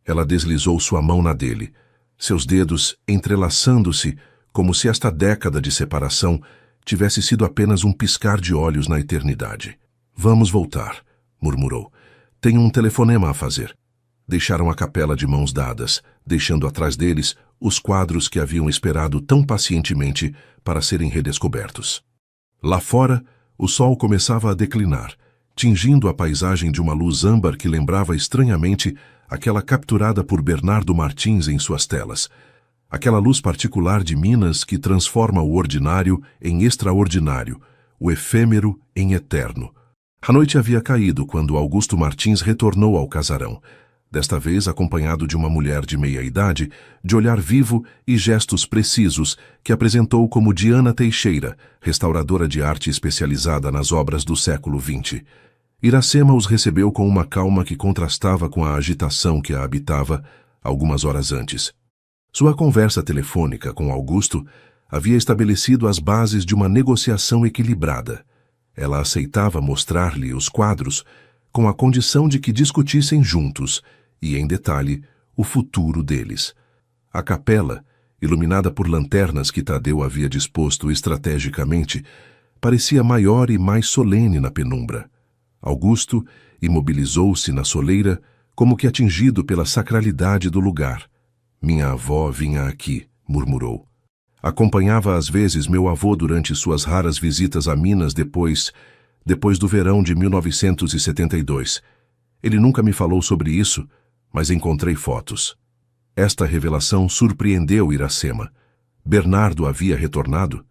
Ela deslizou sua mão na dele, seus dedos entrelaçando-se como se esta década de separação tivesse sido apenas um piscar de olhos na eternidade. Vamos voltar, murmurou. Tenho um telefonema a fazer. Deixaram a capela de mãos dadas, deixando atrás deles os quadros que haviam esperado tão pacientemente para serem redescobertos. Lá fora, o sol começava a declinar, tingindo a paisagem de uma luz âmbar que lembrava estranhamente aquela capturada por Bernardo Martins em suas telas. Aquela luz particular de Minas que transforma o ordinário em extraordinário, o efêmero em eterno. A noite havia caído quando Augusto Martins retornou ao casarão, desta vez acompanhado de uma mulher de meia-idade, de olhar vivo e gestos precisos, que apresentou como Diana Teixeira, restauradora de arte especializada nas obras do século XX. Iracema os recebeu com uma calma que contrastava com a agitação que a habitava algumas horas antes. Sua conversa telefônica com Augusto havia estabelecido as bases de uma negociação equilibrada. Ela aceitava mostrar-lhe os quadros com a condição de que discutissem juntos, e em detalhe, o futuro deles. A capela, iluminada por lanternas que Tadeu havia disposto estrategicamente, parecia maior e mais solene na penumbra. Augusto imobilizou-se na soleira, como que atingido pela sacralidade do lugar. Minha avó vinha aqui, murmurou. Acompanhava às vezes meu avô durante suas raras visitas a Minas depois do verão de 1972. Ele nunca me falou sobre isso, mas encontrei fotos. Esta revelação surpreendeu Iracema. Bernardo havia retornado?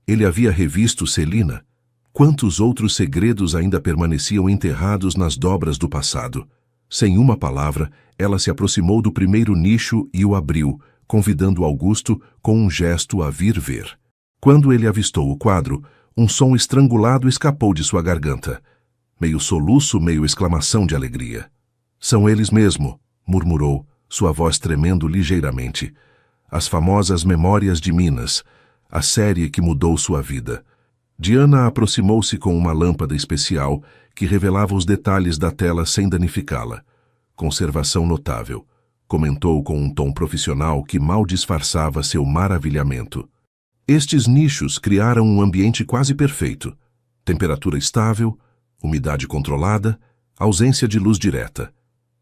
Ele havia revisto Celina? Quantos outros segredos ainda permaneciam enterrados nas dobras do passado? Sem uma palavra, ela se aproximou do primeiro nicho e o abriu, convidando Augusto com um gesto a vir ver. Quando ele avistou o quadro, um som estrangulado escapou de sua garganta. Meio soluço, meio exclamação de alegria. São eles mesmo, murmurou, sua voz tremendo ligeiramente. As famosas Memórias de Minas, a série que mudou sua vida. Diana aproximou-se com uma lâmpada especial que revelava os detalhes da tela sem danificá-la. Conservação notável, comentou com um tom profissional que mal disfarçava seu maravilhamento. Estes nichos criaram um ambiente quase perfeito. Temperatura estável, umidade controlada, ausência de luz direta.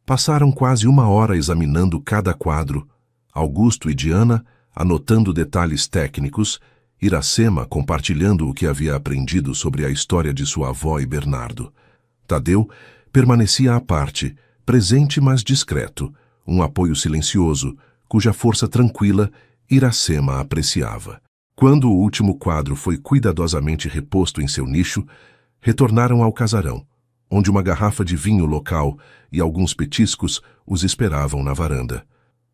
Passaram quase 1 hora examinando cada quadro, Augusto e Diana anotando detalhes técnicos, Iracema compartilhando o que havia aprendido sobre a história de sua avó e Bernardo. Tadeu permanecia à parte, presente mas discreto, um apoio silencioso, cuja força tranquila Iracema apreciava. Quando o último quadro foi cuidadosamente reposto em seu nicho, retornaram ao casarão, onde uma garrafa de vinho local e alguns petiscos os esperavam na varanda.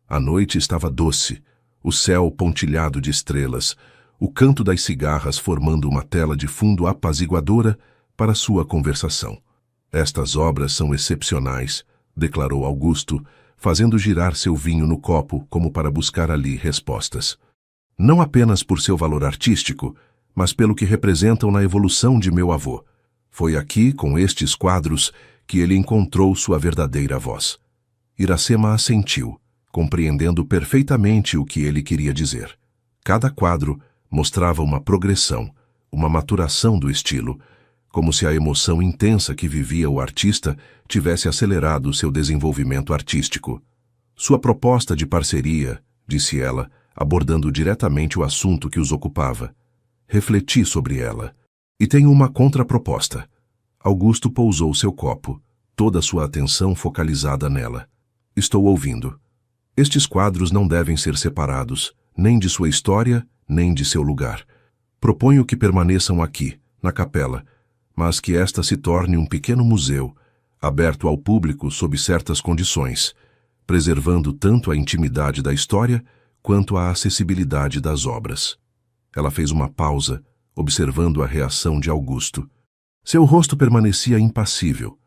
A noite estava doce, o céu pontilhado de estrelas, o canto das cigarras formando uma tela de fundo apaziguadora para sua conversação. Estas obras são excepcionais, declarou Augusto, fazendo girar seu vinho no copo como para buscar ali respostas. Não apenas por seu valor artístico, mas pelo que representam na evolução de meu avô. Foi aqui, com estes quadros, que ele encontrou sua verdadeira voz. Iracema assentiu, compreendendo perfeitamente o que ele queria dizer. Cada quadro mostrava uma progressão, uma maturação do estilo, como se a emoção intensa que vivia o artista tivesse acelerado seu desenvolvimento artístico. Sua proposta de parceria, disse ela, abordando diretamente o assunto que os ocupava. Refleti sobre ela. E tenho uma contraproposta. Augusto pousou seu copo, toda sua atenção focalizada nela. Estou ouvindo. Estes quadros não devem ser separados, nem de sua história, nem de seu lugar. Proponho que permaneçam aqui, na capela, mas que esta se torne um pequeno museu, aberto ao público sob certas condições, preservando tanto a intimidade da história quanto a acessibilidade das obras. Ela fez uma pausa, observando a reação de Augusto. Seu rosto permanecia impassível,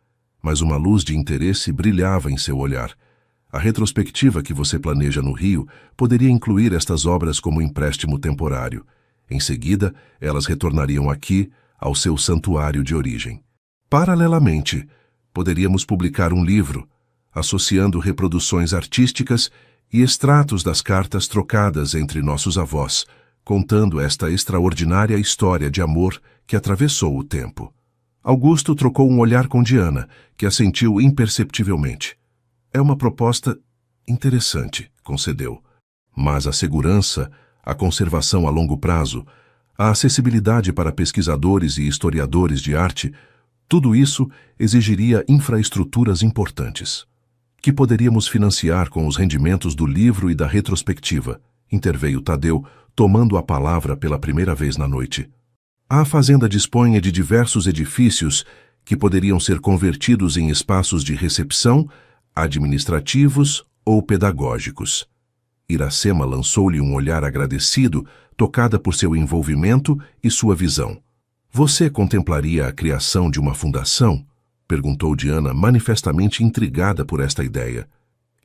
mas uma luz de interesse brilhava em seu olhar. A retrospectiva que você planeja no Rio poderia incluir estas obras como empréstimo temporário. Em seguida, elas retornariam aqui, ao seu santuário de origem. Paralelamente, poderíamos publicar um livro, associando reproduções artísticas e extratos das cartas trocadas entre nossos avós, contando esta extraordinária história de amor que atravessou o tempo. Augusto trocou um olhar com Diana, que assentiu imperceptivelmente. É uma proposta interessante, concedeu. Mas a segurança, a conservação a longo prazo, a acessibilidade para pesquisadores e historiadores de arte, tudo isso exigiria infraestruturas importantes, que poderíamos financiar com os rendimentos do livro e da retrospectiva, interveio Tadeu, tomando a palavra pela primeira vez na noite. A fazenda dispõe de diversos edifícios que poderiam ser convertidos em espaços de recepção, administrativos ou pedagógicos. Iracema lançou-lhe um olhar agradecido, tocada por seu envolvimento e sua visão. Você contemplaria a criação de uma fundação? Perguntou Diana, manifestamente intrigada por esta ideia.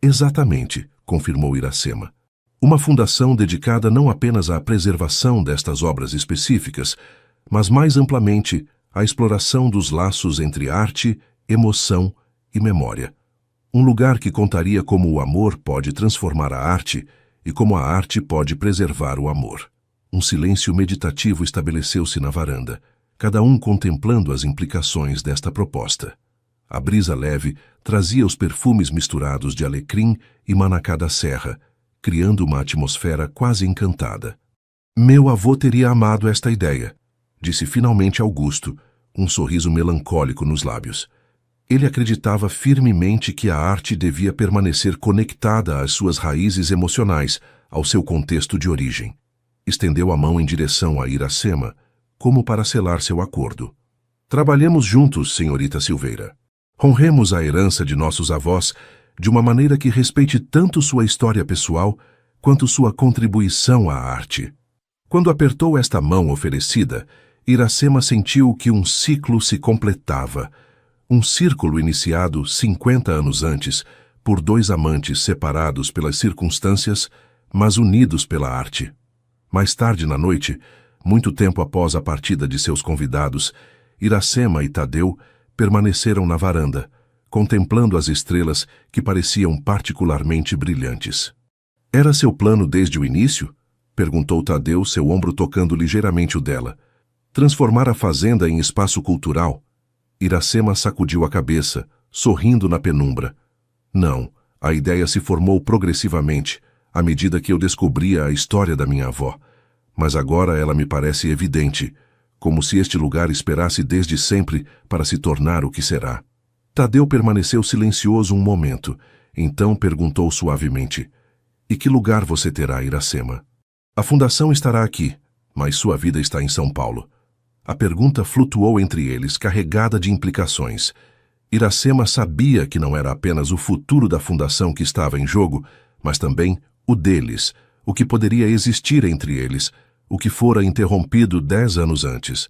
Exatamente, confirmou Iracema. Uma fundação dedicada não apenas à preservação destas obras específicas, mas mais amplamente à exploração dos laços entre arte, emoção e memória. Um lugar que contaria como o amor pode transformar a arte e como a arte pode preservar o amor. Um silêncio meditativo estabeleceu-se na varanda, cada um contemplando as implicações desta proposta. A brisa leve trazia os perfumes misturados de alecrim e manacá da serra, criando uma atmosfera quase encantada. Meu avô teria amado esta ideia, disse finalmente Augusto, um sorriso melancólico nos lábios. Ele acreditava firmemente que a arte devia permanecer conectada às suas raízes emocionais, ao seu contexto de origem. Estendeu a mão em direção a Iracema, como para selar seu acordo. Trabalhemos juntos, senhorita Silveira. Honremos a herança de nossos avós de uma maneira que respeite tanto sua história pessoal quanto sua contribuição à arte. Quando apertou esta mão oferecida, Iracema sentiu que um ciclo se completava, um círculo iniciado 50 anos antes, por dois amantes separados pelas circunstâncias, mas unidos pela arte. Mais tarde na noite, muito tempo após a partida de seus convidados, Iracema e Tadeu permaneceram na varanda, contemplando as estrelas que pareciam particularmente brilhantes. Era seu plano desde o início? Perguntou Tadeu, seu ombro tocando ligeiramente o dela. Transformar a fazenda em espaço cultural? Iracema sacudiu a cabeça, sorrindo na penumbra. Não, a ideia se formou progressivamente, à medida que eu descobria a história da minha avó. Mas agora ela me parece evidente, como se este lugar esperasse desde sempre para se tornar o que será. Tadeu permaneceu silencioso um momento, então perguntou suavemente: "E que lugar você terá, Iracema?" "A fundação estará aqui, mas sua vida está em São Paulo." A pergunta flutuou entre eles, carregada de implicações. Iracema sabia que não era apenas o futuro da fundação que estava em jogo, mas também o deles, o que poderia existir entre eles, o que fora interrompido 10 anos antes.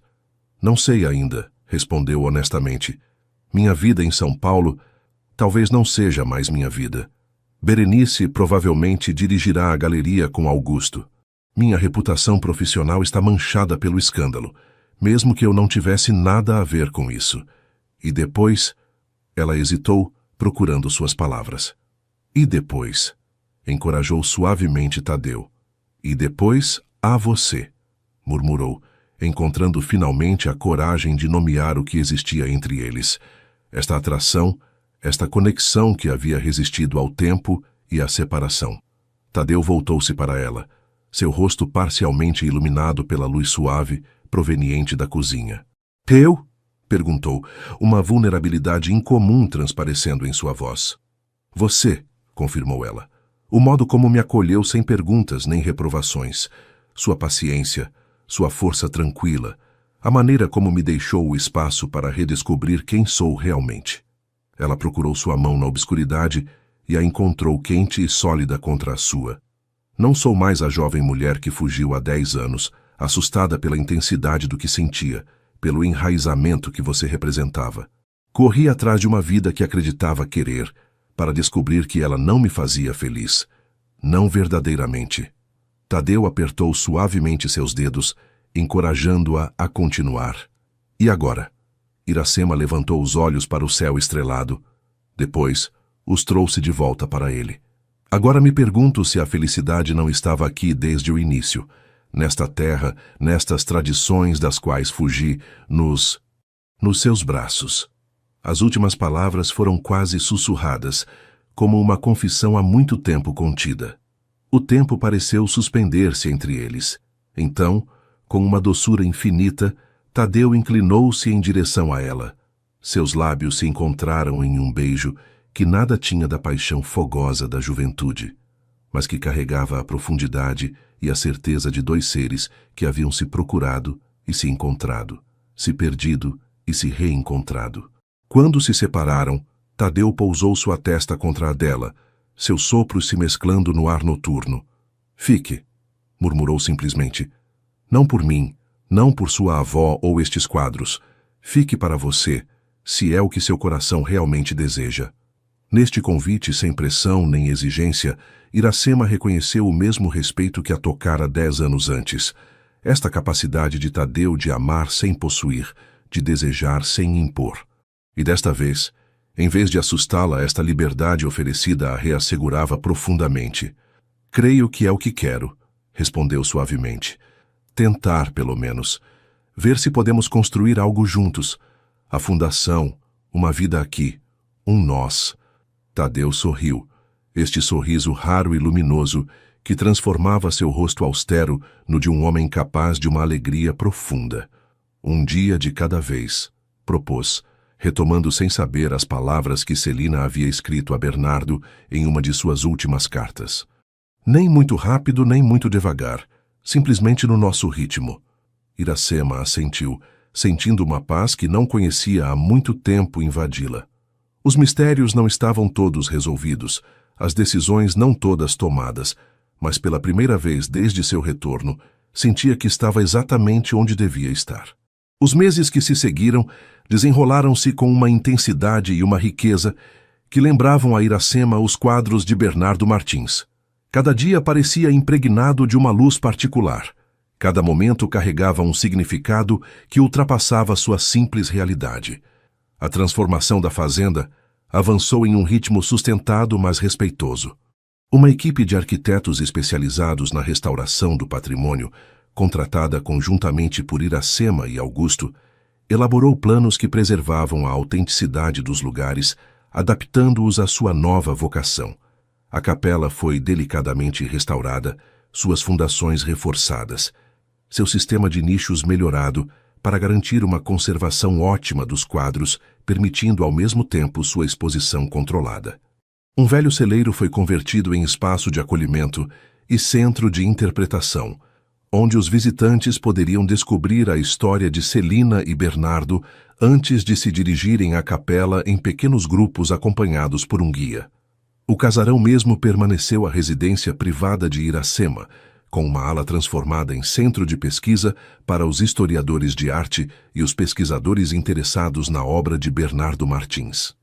"Não sei ainda", respondeu honestamente. "Minha vida em São Paulo talvez não seja mais minha vida. Berenice provavelmente dirigirá a galeria com Augusto. Minha reputação profissional está manchada pelo escândalo, mesmo que eu não tivesse nada a ver com isso. E depois..." Ela hesitou, procurando suas palavras. "E depois?" encorajou suavemente Tadeu. "E depois, há você", murmurou, encontrando finalmente a coragem de nomear o que existia entre eles. Esta atração, esta conexão que havia resistido ao tempo e à separação. Tadeu voltou-se para ela, seu rosto parcialmente iluminado pela luz suave proveniente da cozinha. "Eu?" perguntou, uma vulnerabilidade incomum transparecendo em sua voz. "Você", confirmou ela. "O modo como me acolheu sem perguntas nem reprovações, sua paciência, sua força tranquila, a maneira como me deixou o espaço para redescobrir quem sou realmente." Ela procurou sua mão na obscuridade e a encontrou quente e sólida contra a sua. "Não sou mais a jovem mulher que fugiu há 10 anos, assustada pela intensidade do que sentia, pelo enraizamento que você representava. Corri atrás de uma vida que acreditava querer, para descobrir que ela não me fazia feliz. Não verdadeiramente." Tadeu apertou suavemente seus dedos, encorajando-a a continuar. "E agora?" Iracema levantou os olhos para o céu estrelado. Depois, os trouxe de volta para ele. "Agora me pergunto se a felicidade não estava aqui desde o início, nesta terra, nestas tradições das quais fugi, nos seus braços." As últimas palavras foram quase sussurradas, como uma confissão há muito tempo contida. O tempo pareceu suspender-se entre eles. Então, com uma doçura infinita, Tadeu inclinou-se em direção a ela. Seus lábios se encontraram em um beijo que nada tinha da paixão fogosa da juventude, mas que carregava a profundidade e a certeza de 2 seres que haviam se procurado e se encontrado, se perdido e se reencontrado. Quando se separaram, Tadeu pousou sua testa contra a dela, seus sopros se mesclando no ar noturno. "Fique", murmurou simplesmente. "Não por mim, não por sua avó ou estes quadros. Fique para você, se é o que seu coração realmente deseja." Neste convite sem pressão nem exigência, Iracema reconheceu o mesmo respeito que a tocara 10 anos antes. Esta capacidade de Tadeu de amar sem possuir, de desejar sem impor. E desta vez, em vez de assustá-la, esta liberdade oferecida a reassegurava profundamente. "Creio que é o que quero", respondeu suavemente. "Tentar, pelo menos. Ver se podemos construir algo juntos. A fundação, uma vida aqui, um nós." Tadeu sorriu, este sorriso raro e luminoso que transformava seu rosto austero no de um homem capaz de uma alegria profunda. "Um dia de cada vez", propôs, retomando sem saber as palavras que Celina havia escrito a Bernardo em uma de suas últimas cartas. "Nem muito rápido, nem muito devagar, simplesmente no nosso ritmo." Iracema assentiu, sentindo uma paz que não conhecia há muito tempo invadi-la. Os mistérios não estavam todos resolvidos, as decisões não todas tomadas, mas pela primeira vez desde seu retorno, sentia que estava exatamente onde devia estar. Os meses que se seguiram desenrolaram-se com uma intensidade e uma riqueza que lembravam a Iracema os quadros de Bernardo Martins. Cada dia parecia impregnado de uma luz particular. Cada momento carregava um significado que ultrapassava sua simples realidade. A transformação da fazenda avançou em um ritmo sustentado, mas respeitoso. Uma equipe de arquitetos especializados na restauração do patrimônio, contratada conjuntamente por Iracema e Augusto, elaborou planos que preservavam a autenticidade dos lugares, adaptando-os à sua nova vocação. A capela foi delicadamente restaurada, suas fundações reforçadas. seu sistema de nichos melhorado para garantir uma conservação ótima dos quadros, permitindo ao mesmo tempo sua exposição controlada. Um velho celeiro foi convertido em espaço de acolhimento e centro de interpretação, onde os visitantes poderiam descobrir a história de Celina e Bernardo antes de se dirigirem à capela em pequenos grupos acompanhados por um guia. O casarão mesmo permaneceu a residência privada de Iracema, com uma ala transformada em centro de pesquisa para os historiadores de arte e os pesquisadores interessados na obra de Bernardo Martins.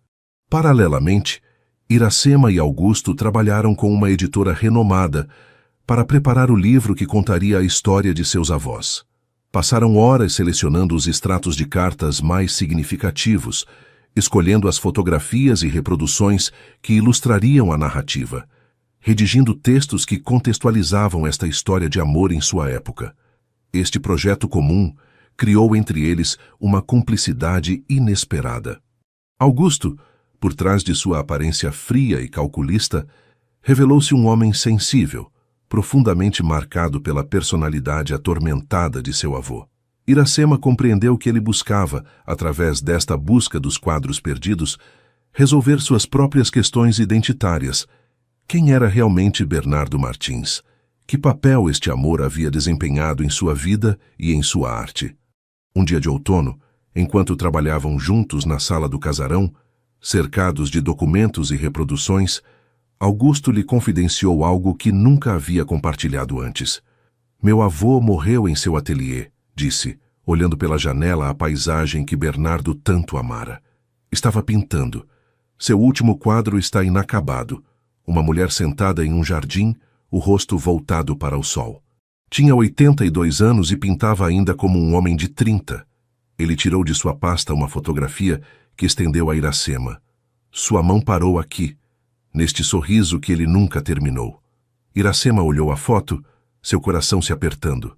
Paralelamente, Iracema e Augusto trabalharam com uma editora renomada para preparar o livro que contaria a história de seus avós. Passaram horas selecionando os extratos de cartas mais significativos, escolhendo as fotografias e reproduções que ilustrariam a narrativa, redigindo textos que contextualizavam esta história de amor em sua época. Este projeto comum criou entre eles uma cumplicidade inesperada. Augusto, por trás de sua aparência fria e calculista, revelou-se um homem sensível, profundamente marcado pela personalidade atormentada de seu avô. Iracema compreendeu que ele buscava, através desta busca dos quadros perdidos, resolver suas próprias questões identitárias. Quem era realmente Bernardo Martins? Que papel este amor havia desempenhado em sua vida e em sua arte? Um dia de outono, enquanto trabalhavam juntos na sala do casarão, cercados de documentos e reproduções, Augusto lhe confidenciou algo que nunca havia compartilhado antes. Meu avô morreu em seu ateliê, disse, olhando pela janela a paisagem que Bernardo tanto amara. Estava pintando. Seu último quadro está inacabado. Uma mulher sentada em um jardim, o rosto voltado para o sol. Tinha 82 anos e pintava ainda como um homem de 30. Ele tirou de sua pasta uma fotografia que estendeu a Iracema. Sua mão parou aqui, neste sorriso que ele nunca terminou. Iracema olhou a foto, seu coração se apertando.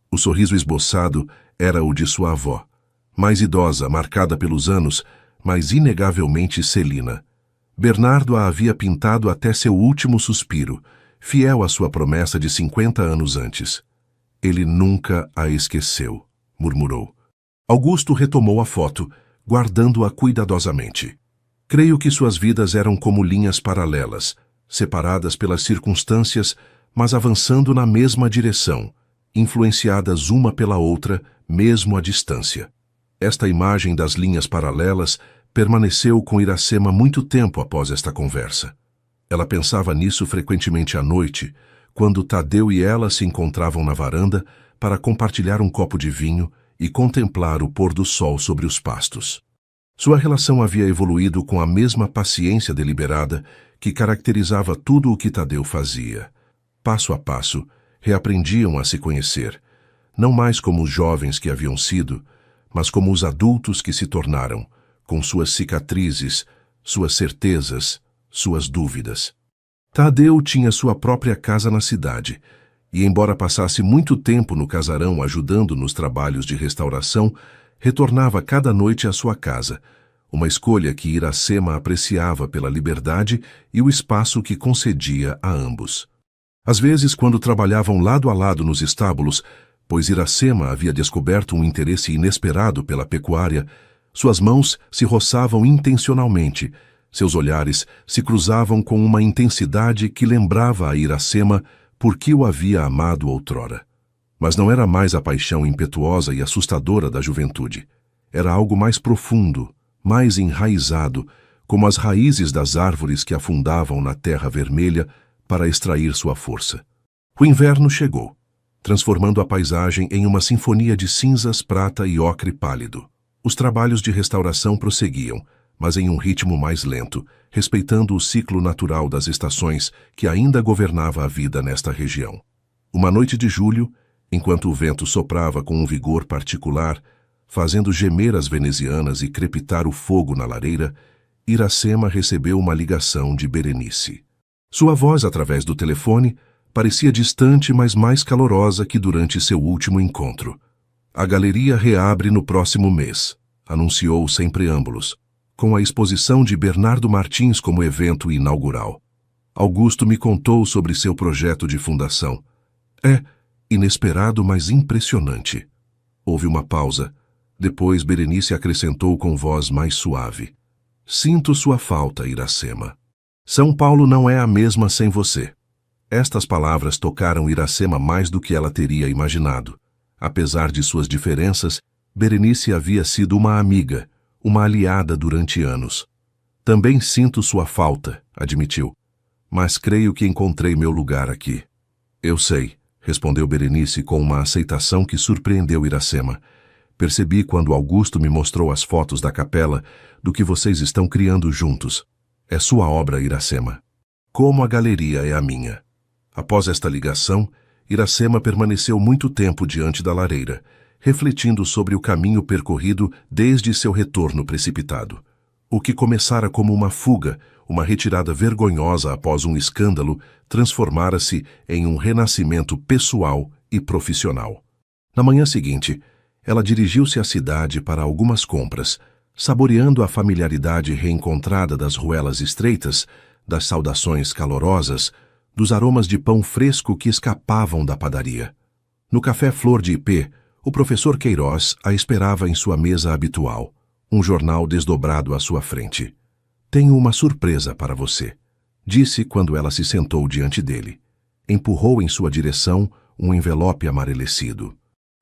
O sorriso esboçado era o de sua avó, mais idosa, marcada pelos anos, mas inegavelmente Celina. Bernardo a havia pintado até seu último suspiro, fiel à sua promessa de 50 anos antes. Ele nunca a esqueceu, murmurou. Augusto retomou a foto, guardando-a cuidadosamente. Creio que suas vidas eram como linhas paralelas, separadas pelas circunstâncias, mas avançando na mesma direção, influenciadas uma pela outra, mesmo à distância. Esta imagem das linhas paralelas permaneceu com Iracema muito tempo após esta conversa. Ela pensava nisso frequentemente à noite, quando Tadeu e ela se encontravam na varanda para compartilhar um copo de vinho e contemplar o pôr do sol sobre os pastos. Sua relação havia evoluído com a mesma paciência deliberada que caracterizava tudo o que Tadeu fazia. Passo a passo, reaprendiam a se conhecer, não mais como os jovens que haviam sido, mas como os adultos que se tornaram, com suas cicatrizes, suas certezas, suas dúvidas. Tadeu tinha sua própria casa na cidade, e embora passasse muito tempo no casarão ajudando nos trabalhos de restauração, retornava cada noite à sua casa, uma escolha que Iracema apreciava pela liberdade e o espaço que concedia a ambos. Às vezes, quando trabalhavam lado a lado nos estábulos, pois Iracema havia descoberto um interesse inesperado pela pecuária, suas mãos se roçavam intencionalmente, seus olhares se cruzavam com uma intensidade que lembrava a Iracema por que o havia amado outrora. Mas não era mais a paixão impetuosa e assustadora da juventude. Era algo mais profundo, mais enraizado, como as raízes das árvores que afundavam na terra vermelha para extrair sua força. O inverno chegou, transformando a paisagem em uma sinfonia de cinzas, prata e ocre pálido. Os trabalhos de restauração prosseguiam, mas em um ritmo mais lento, respeitando o ciclo natural das estações que ainda governava a vida nesta região. Uma noite de julho, enquanto o vento soprava com um vigor particular, fazendo gemer as venezianas e crepitar o fogo na lareira, Iracema recebeu uma ligação de Berenice. Sua voz, através do telefone, parecia distante, mas mais calorosa que durante seu último encontro. A galeria reabre no próximo mês, anunciou sem preâmbulos, com a exposição de Bernardo Martins como evento inaugural. Augusto me contou sobre seu projeto de fundação. Inesperado, mas impressionante. Houve uma pausa. Depois Berenice acrescentou com voz mais suave: Sinto sua falta, Iracema. São Paulo não é a mesma sem você. Estas palavras tocaram Iracema mais do que ela teria imaginado. Apesar de suas diferenças, Berenice havia sido uma amiga, uma aliada durante anos. Também sinto sua falta, admitiu. Mas creio que encontrei meu lugar aqui. Eu sei, respondeu Berenice com uma aceitação que surpreendeu Iracema. Percebi quando Augusto me mostrou as fotos da capela do que vocês estão criando juntos. É sua obra, Iracema. Como a galeria é a minha. Após esta ligação, Iracema permaneceu muito tempo diante da lareira, refletindo sobre o caminho percorrido desde seu retorno precipitado. O que começara como uma fuga, uma retirada vergonhosa após um escândalo, transformara-se em um renascimento pessoal e profissional. Na manhã seguinte, ela dirigiu-se à cidade para algumas compras, saboreando a familiaridade reencontrada das ruelas estreitas, das saudações calorosas, dos aromas de pão fresco que escapavam da padaria. No café Flor de Ipê, o professor Queiroz a esperava em sua mesa habitual, um jornal desdobrado à sua frente. Tenho uma surpresa para você, disse quando ela se sentou diante dele. Empurrou em sua direção um envelope amarelecido.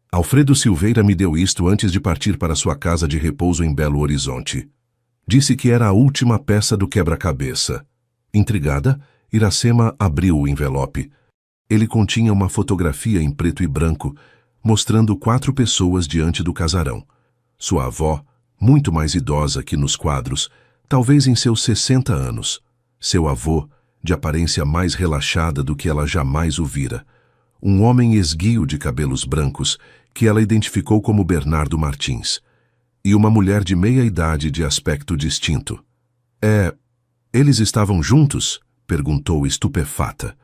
Alfredo Silveira me deu isto antes de partir para sua casa de repouso em Belo Horizonte. Disse que era a última peça do quebra-cabeça. Intrigada, Iracema abriu o envelope. Ele continha uma fotografia em preto e branco, mostrando 4 pessoas diante do casarão. Sua avó, muito mais idosa que nos quadros, talvez em seus 60 anos. Seu avô, de aparência mais relaxada do que ela jamais o vira. Um homem esguio de cabelos brancos, que ela identificou como Bernardo Martins. E uma mulher de meia idade de aspecto distinto. Eles estavam juntos? Perguntou estupefata.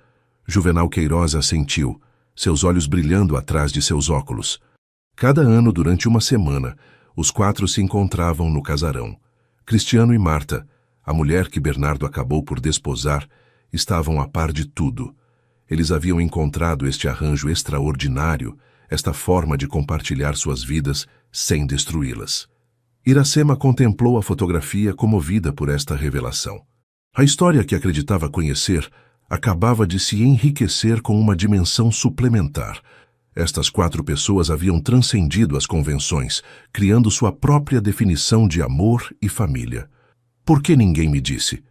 Juvenal Queiroz assentiu, seus olhos brilhando atrás de seus óculos. Cada ano, durante uma semana, os 4 se encontravam no casarão. Cristiano e Marta, a mulher que Bernardo acabou por desposar, estavam a par de tudo. Eles haviam encontrado este arranjo extraordinário, esta forma de compartilhar suas vidas sem destruí-las. Iracema contemplou a fotografia comovida por esta revelação. A história que acreditava conhecer acabava de se enriquecer com uma dimensão suplementar. Estas 4 pessoas haviam transcendido as convenções, criando sua própria definição de amor e família. Por que ninguém me disse?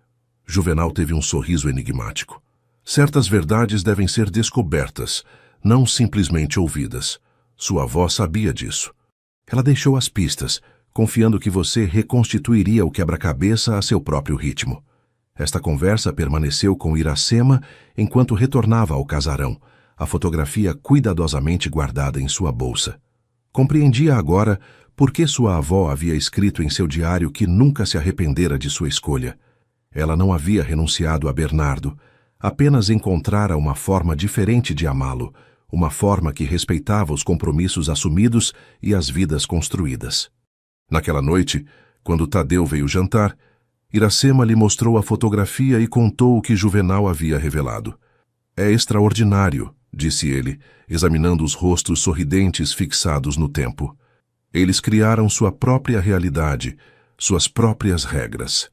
Juvenal teve um sorriso enigmático. Certas verdades devem ser descobertas, não simplesmente ouvidas. Sua avó sabia disso. Ela deixou as pistas, confiando que você reconstituiria o quebra-cabeça a seu próprio ritmo. Esta conversa permaneceu com Iracema enquanto retornava ao casarão, a fotografia cuidadosamente guardada em sua bolsa. Compreendia agora por que sua avó havia escrito em seu diário que nunca se arrependera de sua escolha. Ela não havia renunciado a Bernardo, apenas encontrara uma forma diferente de amá-lo, uma forma que respeitava os compromissos assumidos e as vidas construídas. Naquela noite, quando Tadeu veio jantar, Iracema lhe mostrou a fotografia e contou o que Juvenal havia revelado. É extraordinário, disse ele, examinando os rostos sorridentes fixados no tempo. Eles criaram sua própria realidade, suas próprias regras.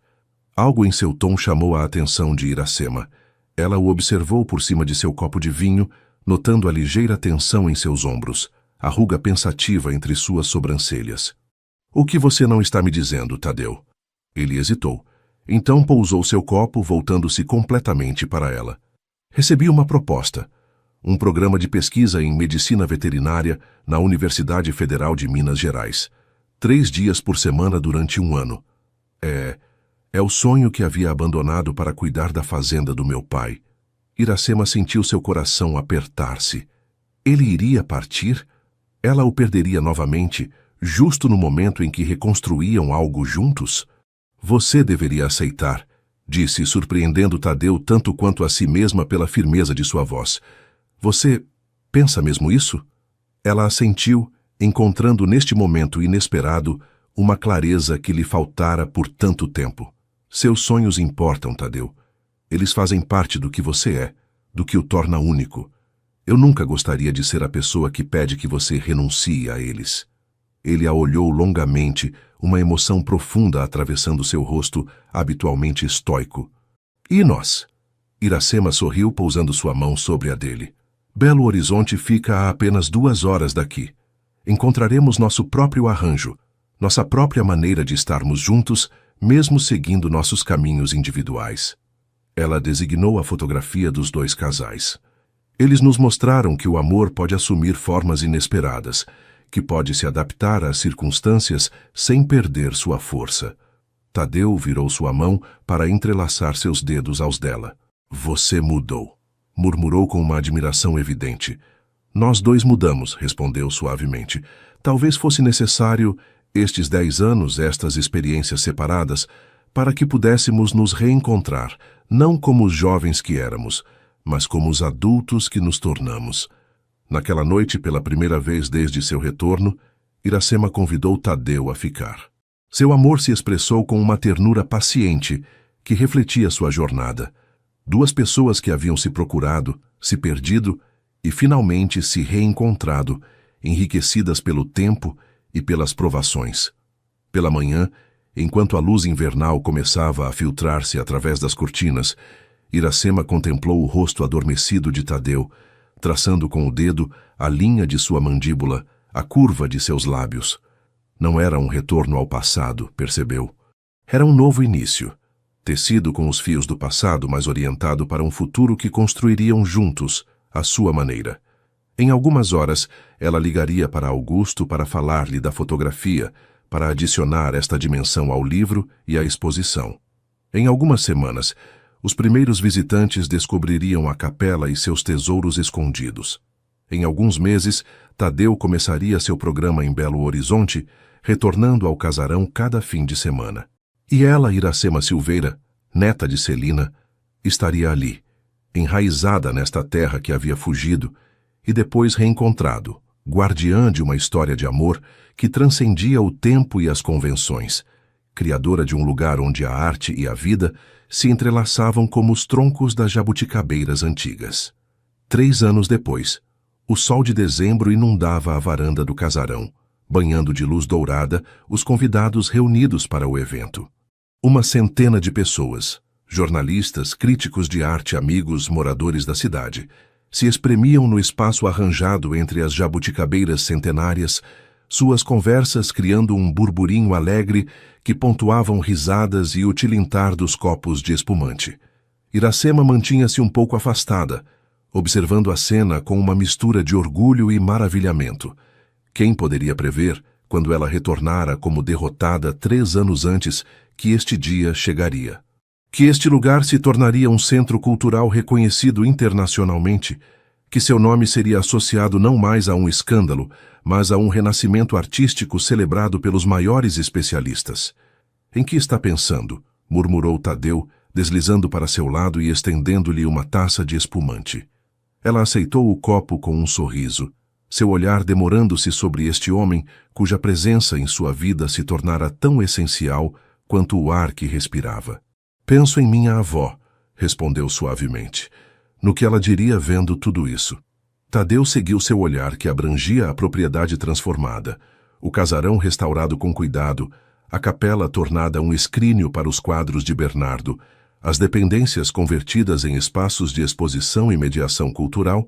Algo em seu tom chamou a atenção de Iracema. Ela o observou por cima de seu copo de vinho, notando a ligeira tensão em seus ombros, a ruga pensativa entre suas sobrancelhas. O que você não está me dizendo, Tadeu? Ele hesitou. Então pousou seu copo, voltando-se completamente para ela. Recebi uma proposta. Um programa de pesquisa em medicina veterinária na Universidade Federal de Minas Gerais. 3 dias por semana durante 1 ano. É o sonho que havia abandonado para cuidar da fazenda do meu pai. Iracema sentiu seu coração apertar-se. Ele iria partir? Ela o perderia novamente, justo no momento em que reconstruíam algo juntos? Você deveria aceitar, disse, surpreendendo Tadeu tanto quanto a si mesma pela firmeza de sua voz. Você pensa mesmo isso? Ela assentiu, encontrando neste momento inesperado uma clareza que lhe faltara por tanto tempo. Seus sonhos importam, Tadeu. Eles fazem parte do que você é, do que o torna único. Eu nunca gostaria de ser a pessoa que pede que você renuncie a eles. Ele a olhou longamente, uma emoção profunda atravessando seu rosto, habitualmente estoico. E nós? Iracema sorriu, pousando sua mão sobre a dele. Belo Horizonte fica a apenas 2 horas daqui. Encontraremos nosso próprio arranjo, nossa própria maneira de estarmos juntos, mesmo seguindo nossos caminhos individuais. Ela designou a fotografia dos 2 casais. Eles nos mostraram que o amor pode assumir formas inesperadas, que pode se adaptar às circunstâncias sem perder sua força. Tadeu virou sua mão para entrelaçar seus dedos aos dela. Você mudou, murmurou com uma admiração evidente. Nós 2 mudamos, respondeu suavemente. Talvez fosse necessário estes 10 anos, estas experiências separadas, para que pudéssemos nos reencontrar, não como os jovens que éramos, mas como os adultos que nos tornamos. Naquela noite, pela primeira vez desde seu retorno, Iracema convidou Tadeu a ficar. Seu amor se expressou com uma ternura paciente que refletia sua jornada. 2 pessoas que haviam se procurado, se perdido e finalmente se reencontrado, enriquecidas pelo tempo e pelas provações. Pela manhã, enquanto a luz invernal começava a filtrar-se através das cortinas, Iracema contemplou o rosto adormecido de Tadeu, traçando com o dedo a linha de sua mandíbula, a curva de seus lábios. Não era um retorno ao passado, percebeu. Era um novo início, tecido com os fios do passado, mas orientado para um futuro que construiriam juntos, à sua maneira. Em algumas horas, ela ligaria para Augusto para falar-lhe da fotografia, para adicionar esta dimensão ao livro e à exposição. Em algumas semanas, os primeiros visitantes descobririam a capela e seus tesouros escondidos. Em alguns meses, Tadeu começaria seu programa em Belo Horizonte, retornando ao casarão cada fim de semana. E ela, Iracema Silveira, neta de Celina, estaria ali, enraizada nesta terra que havia fugido e depois reencontrado, guardiã de uma história de amor que transcendia o tempo e as convenções, criadora de um lugar onde a arte e a vida se entrelaçavam como os troncos das jabuticabeiras antigas. 3 anos depois, o sol de dezembro inundava a varanda do casarão, banhando de luz dourada os convidados reunidos para o evento. Uma centena de pessoas, jornalistas, críticos de arte, amigos, moradores da cidade, se espremiam no espaço arranjado entre as jabuticabeiras centenárias, suas conversas criando um burburinho alegre que pontuavam risadas e o tilintar dos copos de espumante. Iracema mantinha-se um pouco afastada, observando a cena com uma mistura de orgulho e maravilhamento. Quem poderia prever, quando ela retornara como derrotada 3 anos antes, que este dia chegaria? Que este lugar se tornaria um centro cultural reconhecido internacionalmente, que seu nome seria associado não mais a um escândalo, mas a um renascimento artístico celebrado pelos maiores especialistas. Em que está pensando? Murmurou Tadeu, deslizando para seu lado e estendendo-lhe uma taça de espumante. Ela aceitou o copo com um sorriso, seu olhar demorando-se sobre este homem cuja presença em sua vida se tornara tão essencial quanto o ar que respirava. Penso em minha avó, respondeu suavemente, no que ela diria vendo tudo isso. Tadeu seguiu seu olhar que abrangia a propriedade transformada, o casarão restaurado com cuidado, a capela tornada um escrínio para os quadros de Bernardo, as dependências convertidas em espaços de exposição e mediação cultural,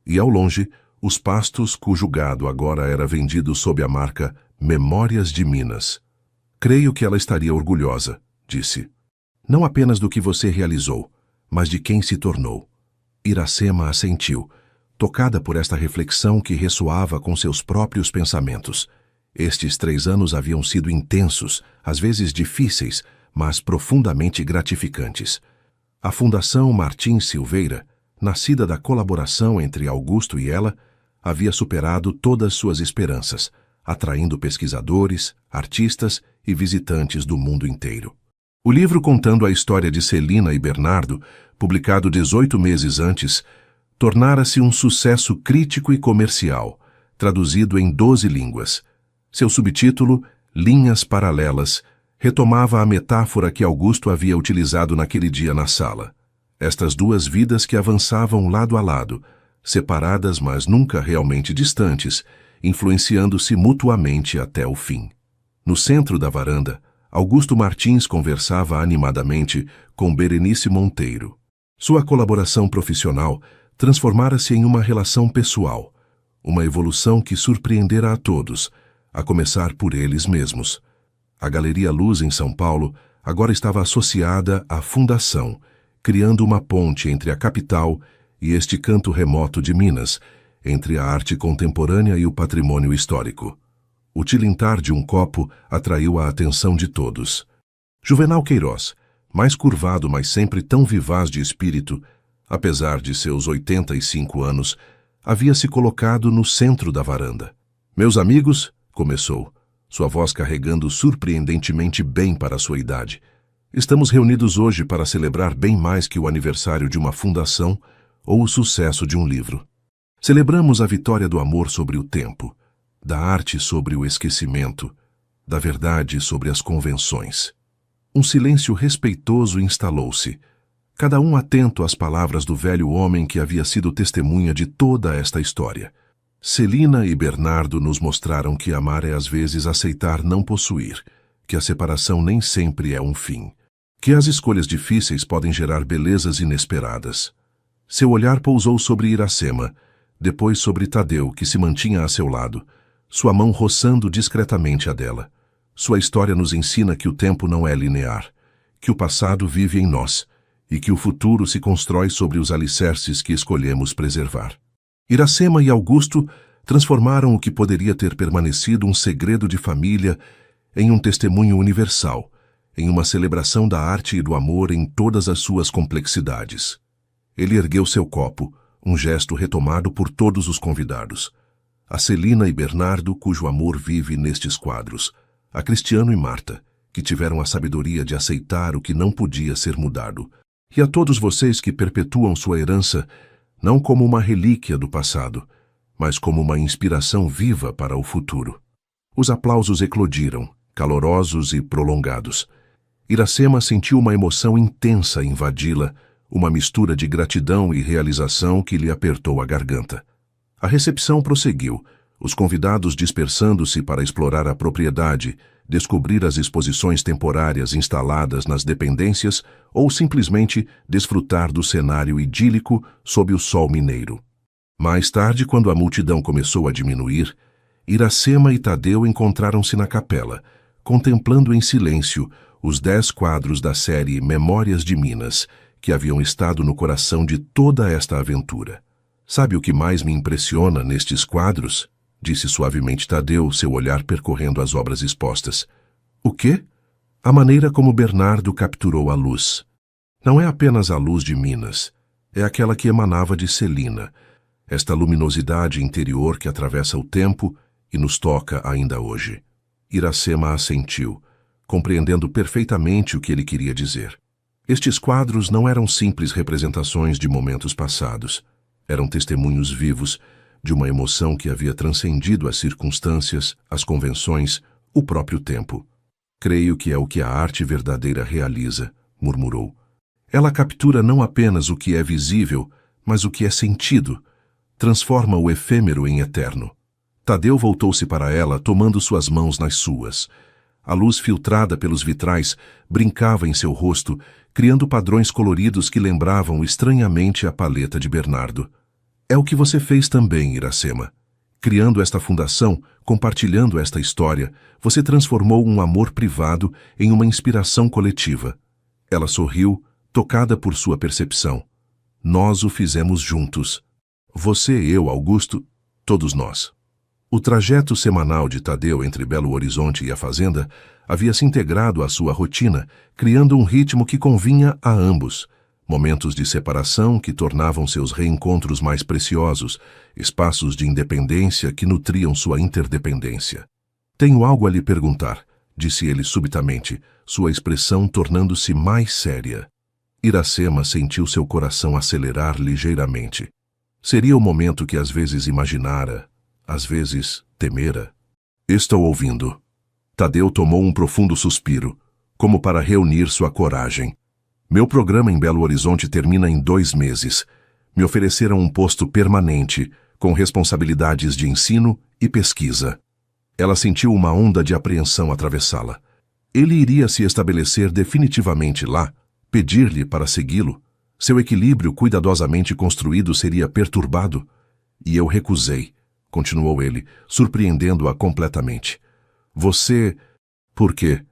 e ao longe, os pastos cujo gado agora era vendido sob a marca Memórias de Minas. Creio que ela estaria orgulhosa, disse. Não apenas do que você realizou, mas de quem se tornou. Iracema assentiu, tocada por esta reflexão que ressoava com seus próprios pensamentos. Estes 3 anos haviam sido intensos, às vezes difíceis, mas profundamente gratificantes. A Fundação Martins Silveira, nascida da colaboração entre Augusto e ela, havia superado todas suas esperanças, atraindo pesquisadores, artistas e visitantes do mundo inteiro. O livro contando a história de Celina e Bernardo, publicado 18 meses antes, tornara-se um sucesso crítico e comercial, traduzido em 12 línguas. Seu subtítulo, Linhas Paralelas, retomava a metáfora que Augusto havia utilizado naquele dia na sala. Estas 2 vidas que avançavam lado a lado, separadas mas nunca realmente distantes, influenciando-se mutuamente até o fim. No centro da varanda, Augusto Martins conversava animadamente com Berenice Monteiro. Sua colaboração profissional transformara-se em uma relação pessoal, uma evolução que surpreendera a todos, a começar por eles mesmos. A Galeria Luz, em São Paulo, agora estava associada à Fundação, criando uma ponte entre a capital e este canto remoto de Minas, entre a arte contemporânea e o patrimônio histórico. O tilintar de um copo atraiu a atenção de todos. Juvenal Queiroz, mais curvado, mas sempre tão vivaz de espírito, apesar de seus 85 anos, havia se colocado no centro da varanda. "Meus amigos", começou, sua voz carregando surpreendentemente bem para a sua idade, "estamos reunidos hoje para celebrar bem mais que o aniversário de uma fundação ou o sucesso de um livro. Celebramos a vitória do amor sobre o tempo, da arte sobre o esquecimento, da verdade sobre as convenções." Um silêncio respeitoso instalou-se, cada um atento às palavras do velho homem que havia sido testemunha de toda esta história. Celina e Bernardo nos mostraram que amar é às vezes aceitar não possuir, que a separação nem sempre é um fim, que as escolhas difíceis podem gerar belezas inesperadas. Seu olhar pousou sobre Iracema, depois sobre Tadeu, que se mantinha a seu lado, sua mão roçando discretamente a dela. Sua história nos ensina que o tempo não é linear, que o passado vive em nós e que o futuro se constrói sobre os alicerces que escolhemos preservar. Iracema e Augusto transformaram o que poderia ter permanecido um segredo de família em um testemunho universal, em uma celebração da arte e do amor em todas as suas complexidades. Ele ergueu seu copo, um gesto retomado por todos os convidados. A Celina e Bernardo, cujo amor vive nestes quadros. A Cristiano e Marta, que tiveram a sabedoria de aceitar o que não podia ser mudado. E a todos vocês que perpetuam sua herança, não como uma relíquia do passado, mas como uma inspiração viva para o futuro. Os aplausos eclodiram, calorosos e prolongados. Iracema sentiu uma emoção intensa invadi-la, uma mistura de gratidão e realização que lhe apertou a garganta. A recepção prosseguiu, os convidados dispersando-se para explorar a propriedade, descobrir as exposições temporárias instaladas nas dependências ou simplesmente desfrutar do cenário idílico sob o sol mineiro. Mais tarde, quando a multidão começou a diminuir, Iracema e Tadeu encontraram-se na capela, contemplando em silêncio os 10 quadros da série Memórias de Minas, que haviam estado no coração de toda esta aventura. "Sabe o que mais me impressiona nestes quadros?" disse suavemente Tadeu, seu olhar percorrendo as obras expostas. "O quê?" "A maneira como Bernardo capturou a luz. Não é apenas a luz de Minas, é aquela que emanava de Celina, esta luminosidade interior que atravessa o tempo e nos toca ainda hoje." Iracema assentiu, compreendendo perfeitamente o que ele queria dizer. Estes quadros não eram simples representações de momentos passados. Eram testemunhos vivos de uma emoção que havia transcendido as circunstâncias, as convenções, o próprio tempo. "Creio que é o que a arte verdadeira realiza", murmurou. "Ela captura não apenas o que é visível, mas o que é sentido. Transforma o efêmero em eterno." Tadeu voltou-se para ela, tomando suas mãos nas suas. A luz filtrada pelos vitrais brincava em seu rosto, criando padrões coloridos que lembravam estranhamente a paleta de Bernardo. "É o que você fez também, Iracema. Criando esta fundação, compartilhando esta história, você transformou um amor privado em uma inspiração coletiva." Ela sorriu, tocada por sua percepção. "Nós o fizemos juntos. Você, eu, Augusto, todos nós." O trajeto semanal de Tadeu entre Belo Horizonte e a fazenda havia se integrado à sua rotina, criando um ritmo que convinha a ambos. Momentos de separação que tornavam seus reencontros mais preciosos, espaços de independência que nutriam sua interdependência. "Tenho algo a lhe perguntar", disse ele subitamente, sua expressão tornando-se mais séria. Iracema sentiu seu coração acelerar ligeiramente. Seria o momento que às vezes imaginara, às vezes temera. "Estou ouvindo." Tadeu tomou um profundo suspiro, como para reunir sua coragem. "Meu programa em Belo Horizonte termina em 2 meses. Me ofereceram um posto permanente, com responsabilidades de ensino e pesquisa. Ela sentiu uma onda de apreensão atravessá-la. Ele iria se estabelecer definitivamente lá, pedir-lhe para segui-lo. Seu equilíbrio cuidadosamente construído seria perturbado. E eu recusei, continuou ele, surpreendendo-a completamente. Você... Por quê?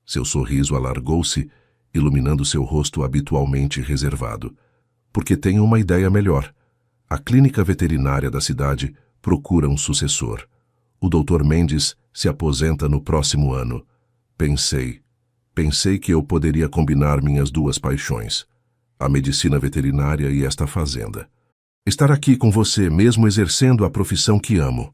Seu sorriso alargou-se, iluminando seu rosto habitualmente reservado. Porque tenho uma ideia melhor. A clínica veterinária da cidade procura um sucessor. O Dr. Mendes se aposenta no próximo ano. Pensei que eu poderia combinar minhas duas paixões, a medicina veterinária e esta fazenda. Estar aqui com você mesmo exercendo a profissão que amo.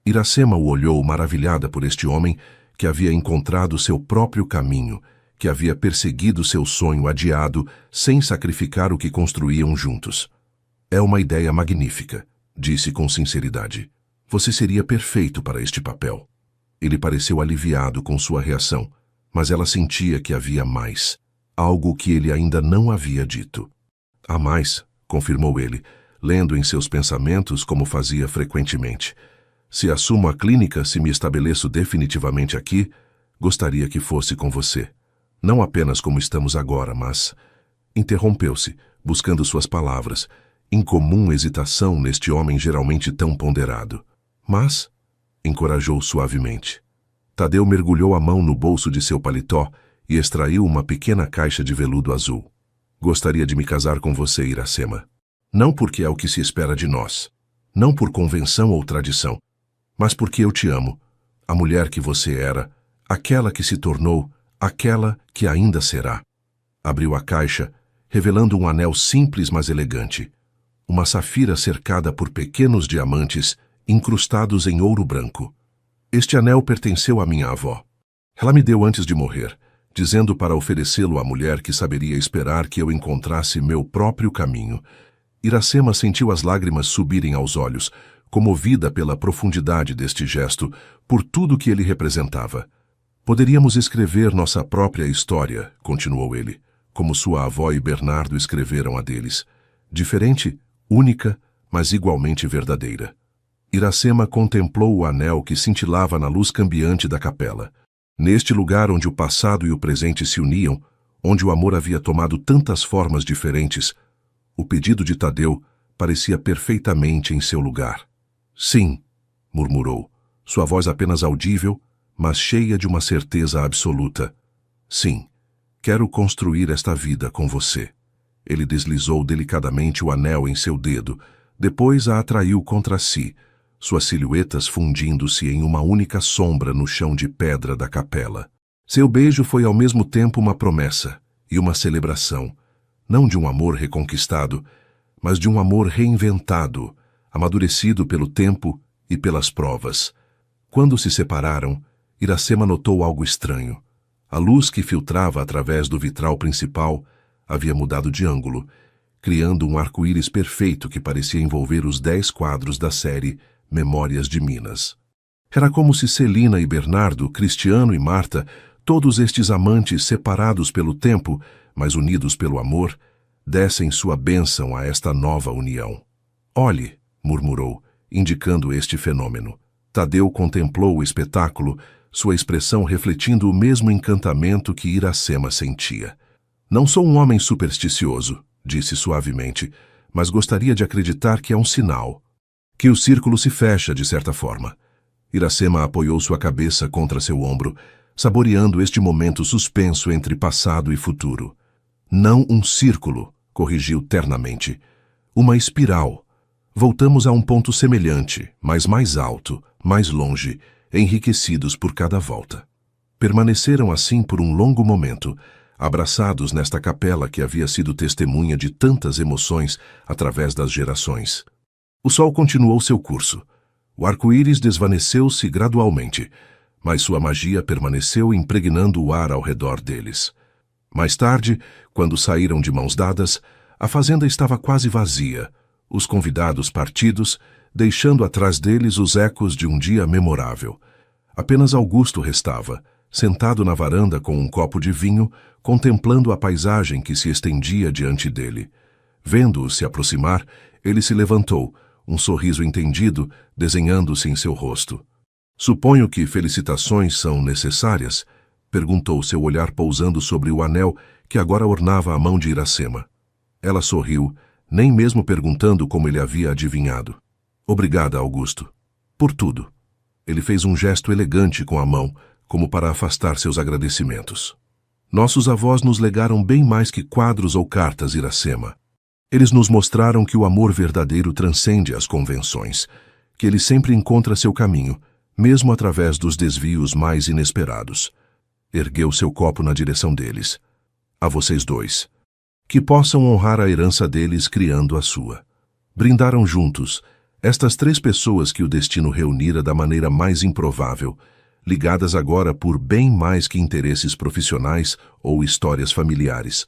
Iracema o olhou maravilhada por este homem que havia encontrado seu próprio caminho, que havia perseguido seu sonho adiado sem sacrificar o que construíam juntos. É uma ideia magnífica, disse com sinceridade. Você seria perfeito para este papel. Ele pareceu aliviado com sua reação, mas ela sentia que havia mais, algo que ele ainda não havia dito. Há mais, confirmou ele, lendo em seus pensamentos como fazia frequentemente. Se assumo a clínica, se me estabeleço definitivamente aqui, gostaria que fosse com você. Não apenas como estamos agora, mas... Interrompeu-se, buscando suas palavras, incomum hesitação neste homem geralmente tão ponderado. Mas... encorajou suavemente. Tadeu mergulhou a mão no bolso de seu paletó e extraiu uma pequena caixa de veludo azul. Gostaria de me casar com você, Iracema. Não porque é o que se espera de nós, não por convenção ou tradição, mas porque eu te amo, a mulher que você era, aquela que se tornou, aquela que ainda será. Abriu a caixa, revelando um anel simples mas elegante, uma safira cercada por pequenos diamantes incrustados em ouro branco. Este anel pertenceu à minha avó. Ela me deu antes de morrer, dizendo para oferecê-lo à mulher que saberia esperar que eu encontrasse meu próprio caminho. Iracema sentiu as lágrimas subirem aos olhos, comovida pela profundidade deste gesto, por tudo que ele representava. Poderíamos escrever nossa própria história, continuou ele, como sua avó e Bernardo escreveram a deles. Diferente, única, mas igualmente verdadeira. Iracema contemplou o anel que cintilava na luz cambiante da capela. Neste lugar onde o passado e o presente se uniam, onde o amor havia tomado tantas formas diferentes, o pedido de Tadeu parecia perfeitamente em seu lugar. Sim, murmurou, sua voz apenas audível, mas cheia de uma certeza absoluta. Sim, quero construir esta vida com você. Ele deslizou delicadamente o anel em seu dedo, depois a atraiu contra si, suas silhuetas fundindo-se em uma única sombra no chão de pedra da capela. Seu beijo foi ao mesmo tempo uma promessa e uma celebração, não de um amor reconquistado, mas de um amor reinventado, amadurecido pelo tempo e pelas provas. Quando se separaram, Iracema notou algo estranho. A luz que filtrava através do vitral principal havia mudado de ângulo, criando um arco-íris perfeito que parecia envolver os 10 quadros da série Memórias de Minas. Era como se Celina e Bernardo, Cristiano e Marta, todos estes amantes separados pelo tempo, mas unidos pelo amor, dessem sua bênção a esta nova união. Olhe, murmurou, indicando este fenômeno. Tadeu contemplou o espetáculo, sua expressão refletindo o mesmo encantamento que Iracema sentia. Não sou um homem supersticioso, disse suavemente, mas gostaria de acreditar que é um sinal. Que o círculo se fecha, de certa forma. Iracema apoiou sua cabeça contra seu ombro, saboreando este momento suspenso entre passado e futuro. Não um círculo, corrigiu ternamente. Uma espiral. Voltamos a um ponto semelhante, mas mais alto, mais longe, enriquecidos por cada volta. Permaneceram assim por um longo momento, abraçados nesta capela que havia sido testemunha de tantas emoções através das gerações. O sol continuou seu curso. O arco-íris desvaneceu-se gradualmente, mas sua magia permaneceu impregnando o ar ao redor deles. Mais tarde, quando saíram de mãos dadas, a fazenda estava quase vazia, os convidados partidos, deixando atrás deles os ecos de um dia memorável. Apenas Augusto restava, sentado na varanda com um copo de vinho, contemplando a paisagem que se estendia diante dele. Vendo-o se aproximar, ele se levantou, um sorriso entendido desenhando-se em seu rosto. Suponho que felicitações são necessárias? Perguntou, seu olhar pousando sobre o anel que agora ornava a mão de Iracema. Ela sorriu, nem mesmo perguntando como ele havia adivinhado. Obrigada, Augusto. Por tudo. Ele fez um gesto elegante com a mão, como para afastar seus agradecimentos. Nossos avós nos legaram bem mais que quadros ou cartas, Iracema. Eles nos mostraram que o amor verdadeiro transcende as convenções, que ele sempre encontra seu caminho, mesmo através dos desvios mais inesperados. Ergueu seu copo na direção deles. A vocês dois. Que possam honrar a herança deles criando a sua. Brindaram juntos, estas 3 pessoas que o destino reunira da maneira mais improvável, ligadas agora por bem mais que interesses profissionais ou histórias familiares,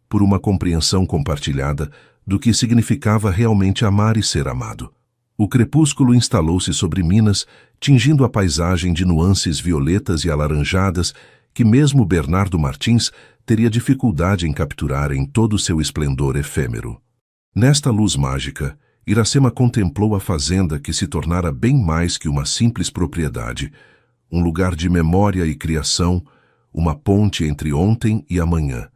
por uma compreensão compartilhada do que significava realmente amar e ser amado. O crepúsculo instalou-se sobre Minas, tingindo a paisagem de nuances violetas e alaranjadas que mesmo Bernardo Martins teria dificuldade em capturar em todo o seu esplendor efêmero. Nesta luz mágica, Iracema contemplou a fazenda que se tornara bem mais que uma simples propriedade, um lugar de memória e criação, uma ponte entre ontem e amanhã.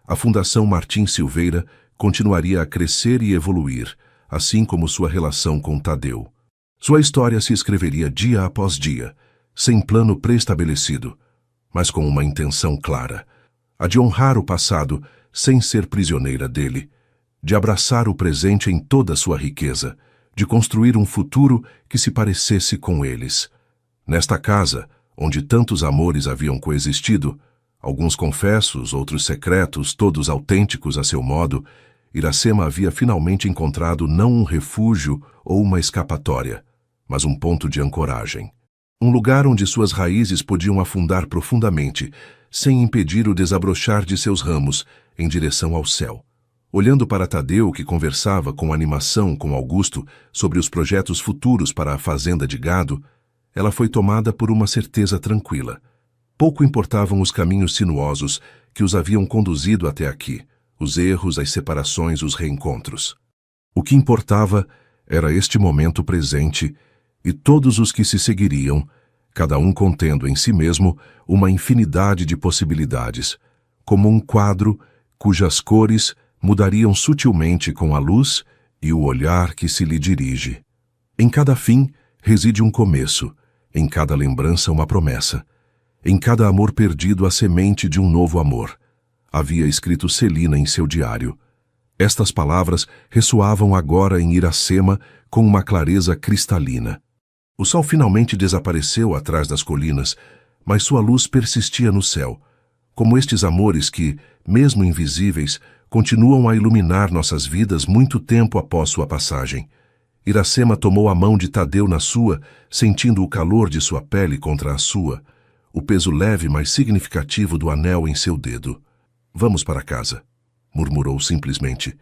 A Fundação Martins Silveira continuaria a crescer e evoluir, assim como sua relação com Tadeu. Sua história se escreveria dia após dia, sem plano pré-estabelecido, mas com uma intenção clara, a de honrar o passado sem ser prisioneira dele, de abraçar o presente em toda sua riqueza, de construir um futuro que se parecesse com eles. Nesta casa, onde tantos amores haviam coexistido, alguns confessos, outros secretos, todos autênticos a seu modo, Iracema havia finalmente encontrado não um refúgio ou uma escapatória, mas um ponto de ancoragem. Um lugar onde suas raízes podiam afundar profundamente, sem impedir o desabrochar de seus ramos em direção ao céu. Olhando para Tadeu, que conversava com animação com Augusto sobre os projetos futuros para a fazenda de gado, ela foi tomada por uma certeza tranquila. Pouco importavam os caminhos sinuosos que os haviam conduzido até aqui, os erros, as separações, os reencontros. O que importava era este momento presente e todos os que se seguiriam, cada um contendo em si mesmo uma infinidade de possibilidades, como um quadro cujas cores mudariam sutilmente com a luz e o olhar que se lhe dirige. Em cada fim reside um começo, em cada lembrança uma promessa, em cada amor perdido a semente de um novo amor. Havia escrito Celina em seu diário. Estas palavras ressoavam agora em Iracema com uma clareza cristalina. O sol finalmente desapareceu atrás das colinas, mas sua luz persistia no céu, como estes amores que, mesmo invisíveis, continuam a iluminar nossas vidas muito tempo após sua passagem. Iracema tomou a mão de Tadeu na sua, sentindo o calor de sua pele contra a sua, o peso leve mas significativo do anel em seu dedo. Vamos para casa, murmurou simplesmente.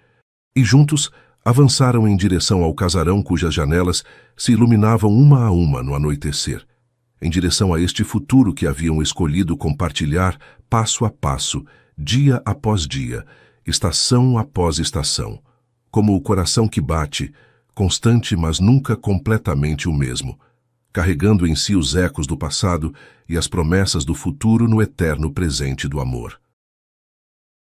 E juntos avançaram em direção ao casarão cujas janelas se iluminavam uma a uma no anoitecer, em direção a este futuro que haviam escolhido compartilhar passo a passo, dia após dia, estação após estação, como o coração que bate, constante mas nunca completamente o mesmo, carregando em si os ecos do passado e as promessas do futuro no eterno presente do amor.